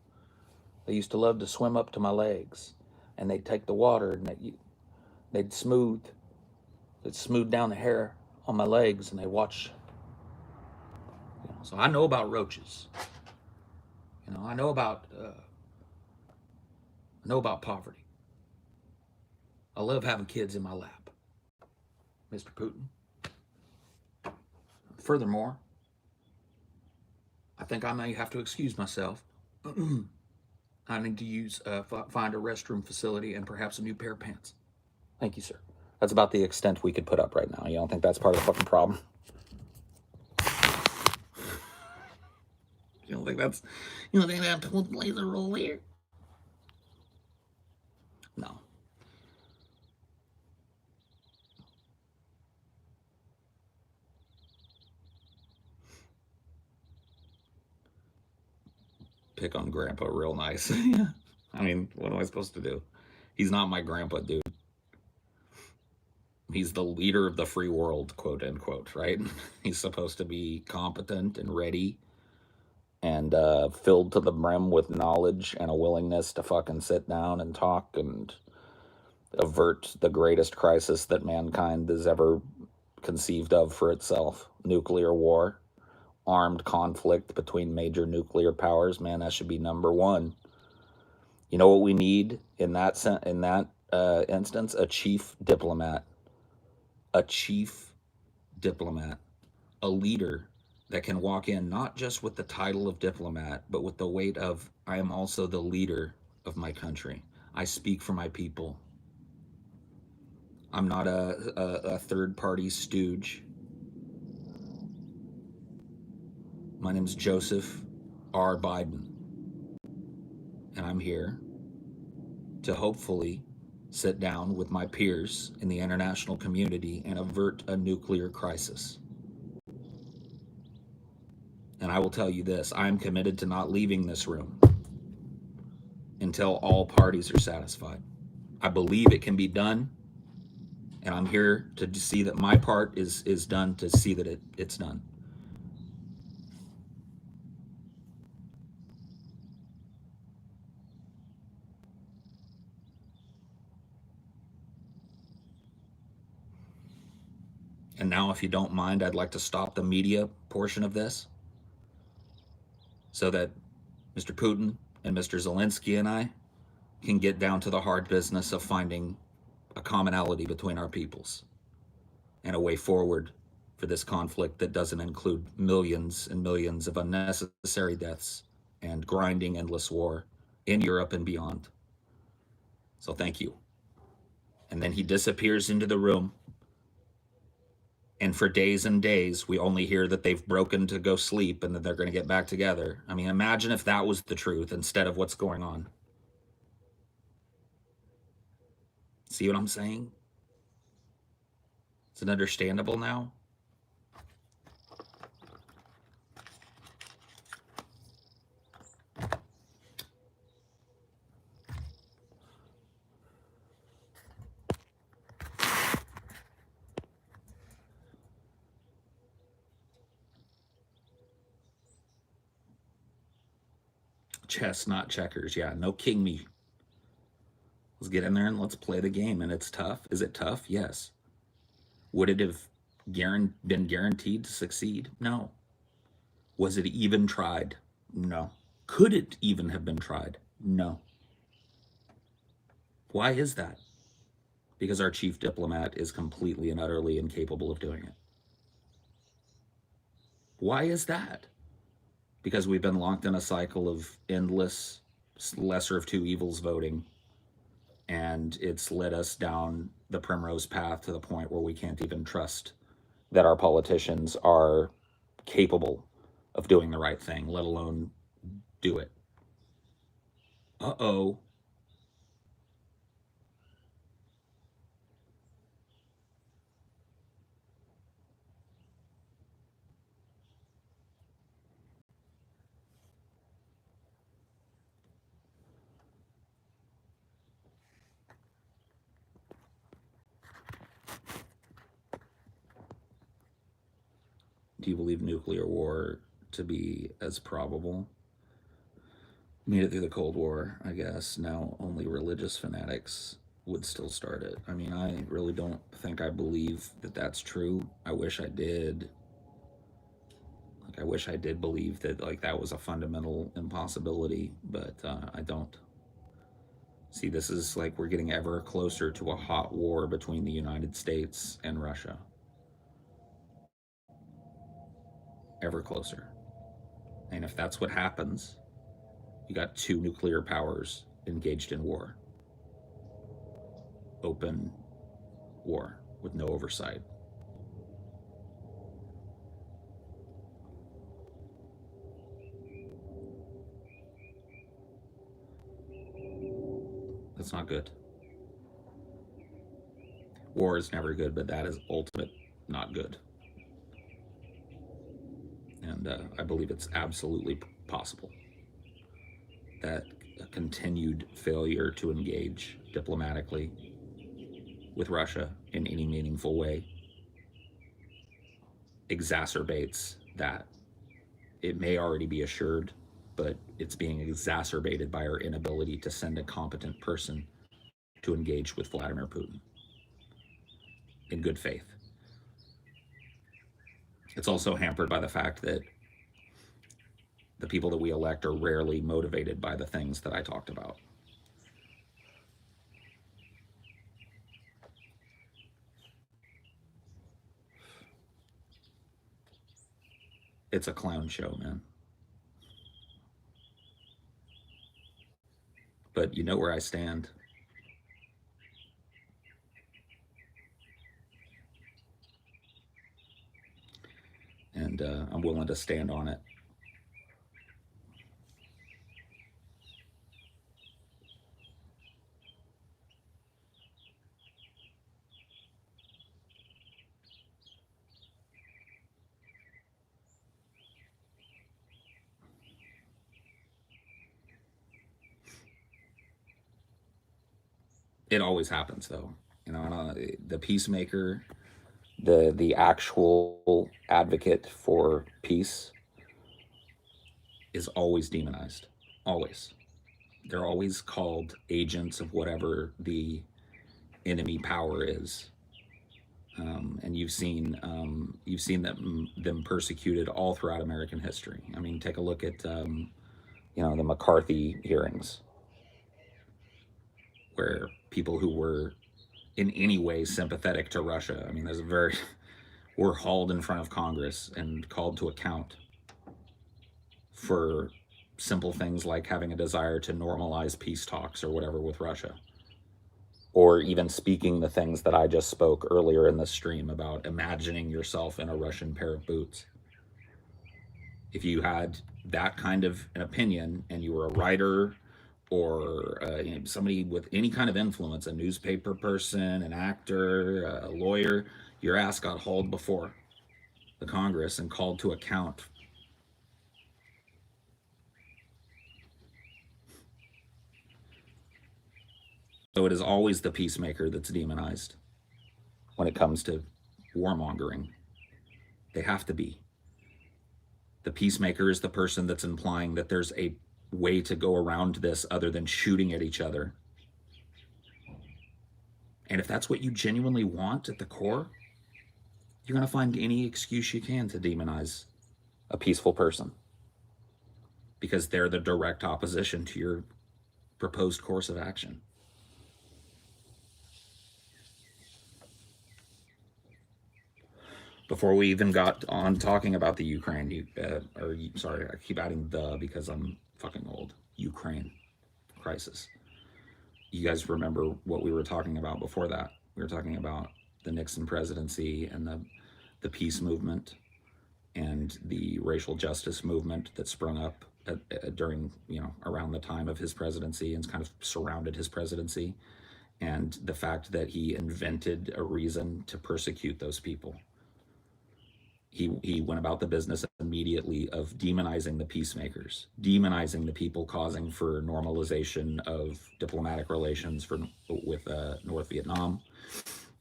they used to love to swim up to my legs, and they'd take the water and they'd smooth down the hair on my legs, and they'd watch. So I know about roaches. I know about poverty. I love having kids in my lap, Mr. Putin. Furthermore, I think I may have to excuse myself. I need to find a restroom facility and perhaps a new pair of pants. Thank you, sir. That's about the extent we could put up right now. You don't think that's part of the fucking problem? You don't think that plays a role here? No. Pick on Grandpa real nice. I mean, what am I supposed to do? He's not my grandpa, dude. He's the leader of the free world, quote unquote, right? He's supposed to be competent and ready and filled to the brim with knowledge and a willingness to fucking sit down and talk and avert the greatest crisis that mankind has ever conceived of for itself: nuclear war, armed conflict between major nuclear powers. Man, that should be number one. You know what we need in that instance? A chief diplomat. A chief diplomat. A leader that can walk in not just with the title of diplomat, but with the weight of, I am also the leader of my country. I speak for my people. I'm not a third-party stooge. My name's Joseph R. Biden, and I'm here to hopefully sit down with my peers in the international community and avert a nuclear crisis. And I will tell you this, I am committed to not leaving this room until all parties are satisfied. I believe it can be done, and I'm here to see that my part is done, to see that it's done. And now, if you don't mind, I'd like to stop the media portion of this so that Mr. Putin and Mr. Zelensky and I can get down to the hard business of finding a commonality between our peoples and a way forward for this conflict that doesn't include millions and millions of unnecessary deaths and grinding endless war in Europe and beyond. So thank you. And then he disappears into the room, And for days and days, we only hear that they've broken to go sleep and that they're going to get back together. I mean, imagine if that was the truth instead of what's going on. See what I'm saying? Is it understandable now? Chess, not checkers. Yeah, no king me. Let's get in there and let's play the game. And it's tough. Is it tough? Yes. Would it have been guaranteed to succeed? No. Was it even tried? No. Could it even have been tried? No. Why is that? Because our chief diplomat is completely and utterly incapable of doing it. Why is that? Because we've been locked in a cycle of endless lesser of two evils voting, and it's led us down the primrose path to the point where we can't even trust that our politicians are capable of doing the right thing, let alone do it. Uh-oh. Do you believe nuclear war to be as probable? Made it through the Cold War, I guess. Now only religious fanatics would still start it. I mean, I really don't think I believe that that's true. I wish I did. Like, I wish I did believe that like that was a fundamental impossibility, but I don't. See, this is like we're getting ever closer to a hot war between the United States and Russia. Ever closer. And if that's what happens, you got two nuclear powers engaged in war. Open war with no oversight. That's not good. War is never good, but that is ultimate not good. And I believe it's absolutely possible that a continued failure to engage diplomatically with Russia in any meaningful way exacerbates that. It may already be assured, but it's being exacerbated by our inability to send a competent person to engage with Vladimir Putin in good faith. It's also hampered by the fact that the people that we elect are rarely motivated by the things that I talked about. It's a clown show, man. But you know where I stand. And I'm willing to stand on it. It always happens, though. You know, the peacemaker, the actual advocate for peace, is always demonized. Always. They're always called agents of whatever the enemy power is. And you've seen them persecuted all throughout American history. I mean, take a look at the McCarthy hearings, where people who were in any way sympathetic to Russia, I mean, were hauled in front of Congress and called to account for simple things like having a desire to normalize peace talks or whatever with Russia. or even speaking the things that I just spoke earlier in the stream about imagining yourself in a Russian pair of boots. If you had that kind of an opinion and you were a writer or somebody with any kind of influence, a newspaper person, an actor, a lawyer, your ass got hauled before the Congress and called to account. So it is always the peacemaker that's demonized when it comes to warmongering. They have to be. The peacemaker is the person that's implying that there's a way to go around this other than shooting at each other. And if that's what you genuinely want at the core, you're going to find any excuse you can to demonize a peaceful person because they're the direct opposition to your proposed course of action. Before we even got on talking about the Ukraine, sorry, I keep adding the because I'm fucking old. Ukraine crisis. You guys remember what we were talking about before that? We were talking about the Nixon presidency and the peace movement and the racial justice movement that sprung up during, around the time of his presidency and kind of surrounded his presidency, and the fact that he invented a reason to persecute those people. He went about the business immediately of demonizing the peacemakers, demonizing the people causing for normalization of diplomatic relations with North Vietnam,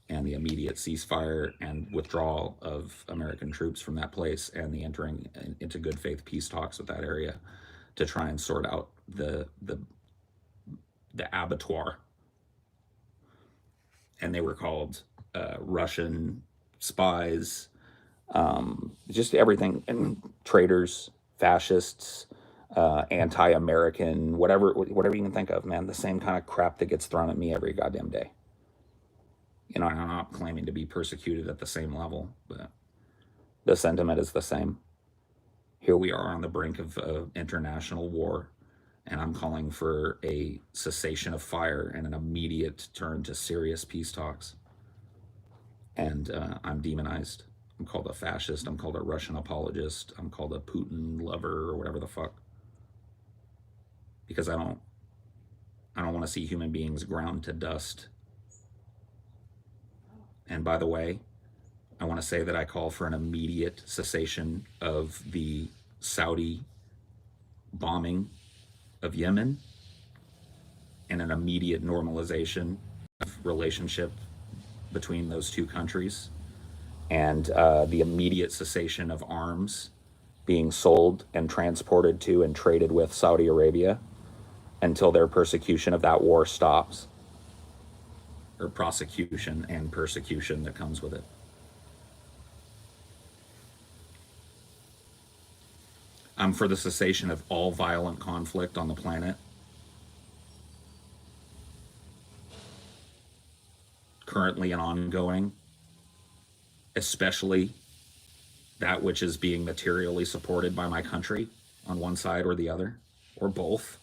and the immediate ceasefire and withdrawal of American troops from that place, and the entering into good faith peace talks with that area to try and sort out the abattoir. And they were called Russian spies, just everything, and traitors, fascists, anti-American, whatever you can think of, man. The same kind of crap that gets thrown at me every goddamn day. I'm not claiming to be persecuted at the same level, but the sentiment is the same. Here we are on the brink of international war, and I'm calling for a cessation of fire and an immediate turn to serious peace talks. And I'm demonized. I'm called a fascist. I'm called a Russian apologist. I'm called a Putin lover or whatever the fuck. Because I don't want to see human beings ground to dust. And by the way, I want to say that I call for an immediate cessation of the Saudi bombing of Yemen and an immediate normalization of relationship between those two countries, and the immediate cessation of arms being sold and transported to and traded with Saudi Arabia until their persecution of that war stops, or prosecution and persecution that comes with it. I'm for the cessation of all violent conflict on the planet, currently and ongoing, especially that which is being materially supported by my country on one side or the other, or both.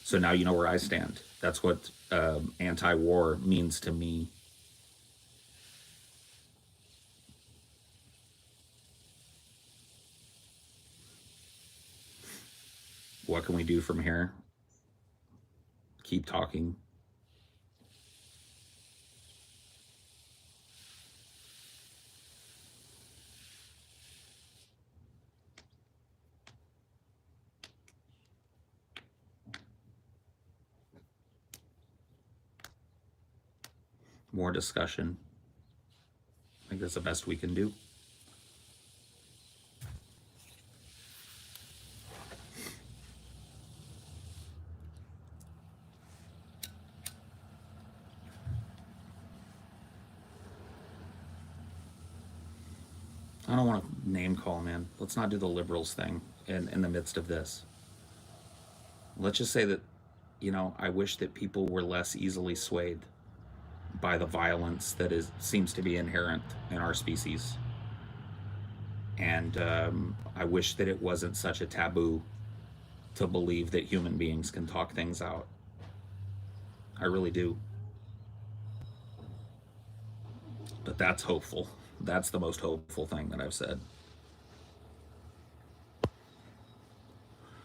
So now you know where I stand. That's what anti-war means to me. What can we do from here? Keep talking. More discussion. I think that's the best we can do. I don't want to name call, man. Let's not do the liberals thing in the midst of this. Let's just say that, I wish that people were less easily swayed by the violence that seems to be inherent in our species. And I wish that it wasn't such a taboo to believe that human beings can talk things out. I really do. But that's hopeful. That's the most hopeful thing that I've said.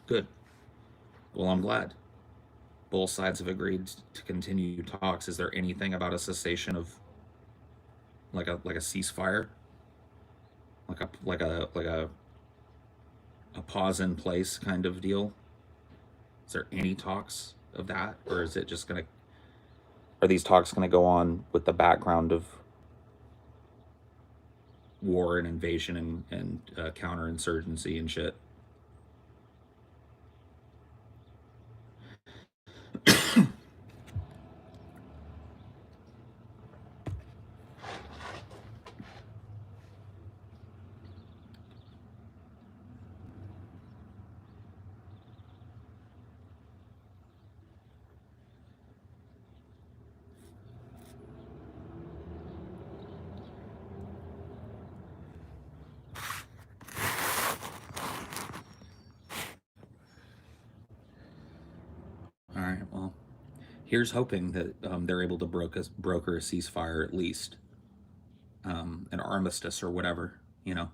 Good. Well, I'm glad. Both sides have agreed to continue talks. Is there anything about a cessation of like a ceasefire? Like a pause in place kind of deal? Is there any talks of that? Or is it just gonna are these talks gonna go on with the background of war and invasion and counterinsurgency and shit? All right, well, here's hoping that they're able to broker a ceasefire at least, an armistice or whatever, you know.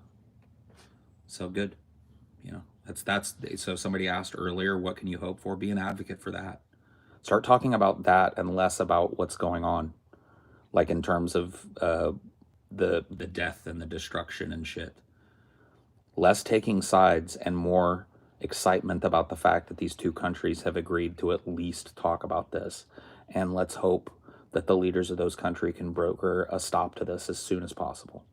So good, you know. That's so. Somebody asked earlier, what can you hope for? Be an advocate for that. Start talking about that and less about what's going on, like in terms of the death and the destruction and shit. Less taking sides and more excitement about the fact that these two countries have agreed to at least talk about this. And let's hope that the leaders of those countries can broker a stop to this as soon as possible.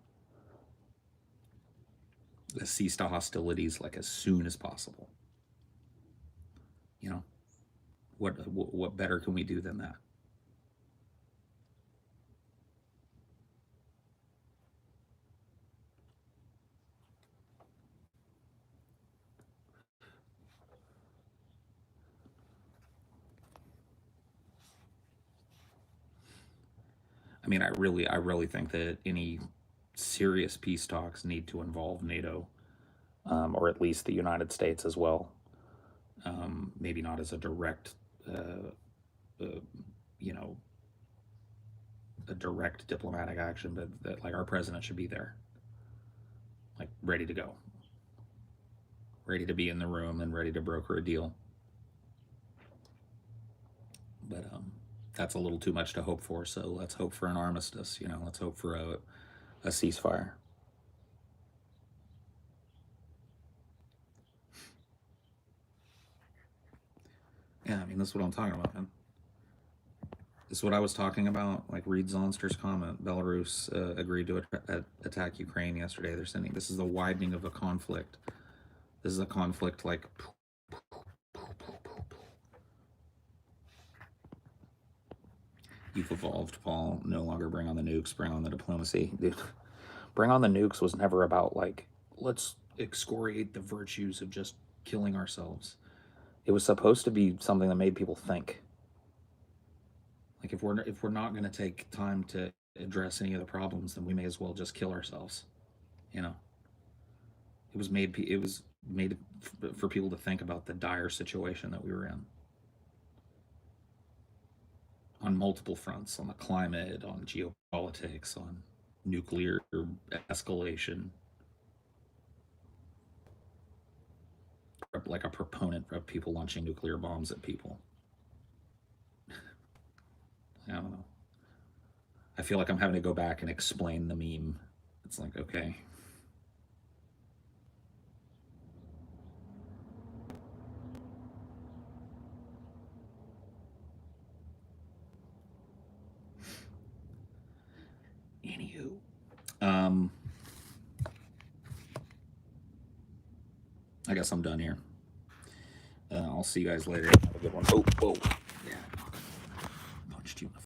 A cease to hostilities like as soon as possible. You know, what better can we do than that? I mean, I really think that any serious peace talks need to involve NATO, or at least the United States as well. Maybe not as a direct, uh, you know, a direct diplomatic action, but that like our president should be there, like ready to go, ready to be in the room and ready to broker a deal. But that's a little too much to hope for. So let's hope for an armistice. You know, let's hope for a ceasefire. Yeah, I mean, that's what I'm talking about, man. This is what I was talking about. Like, read Zonster's comment. Belarus agreed to attack Ukraine yesterday. They're sending. This is the widening of a conflict. This is a conflict like. You've evolved, Paul. No longer bring on the nukes. Bring on the diplomacy, dude. Bring on the nukes was never about like let's excoriate the virtues of just killing ourselves. It was supposed to be something that made people think. Like if we're not going to take time to address any of the problems, then we may as well just kill ourselves. You know, it was made for people to think about the dire situation that we were in on multiple fronts, on the climate, on geopolitics, on nuclear escalation. Like a proponent of people launching nuclear bombs at people. I don't know. I feel like I'm having to go back and explain the meme. It's like, okay. Anywho. I guess I'm done here. I'll see you guys later. Have a good one. Oh, whoa.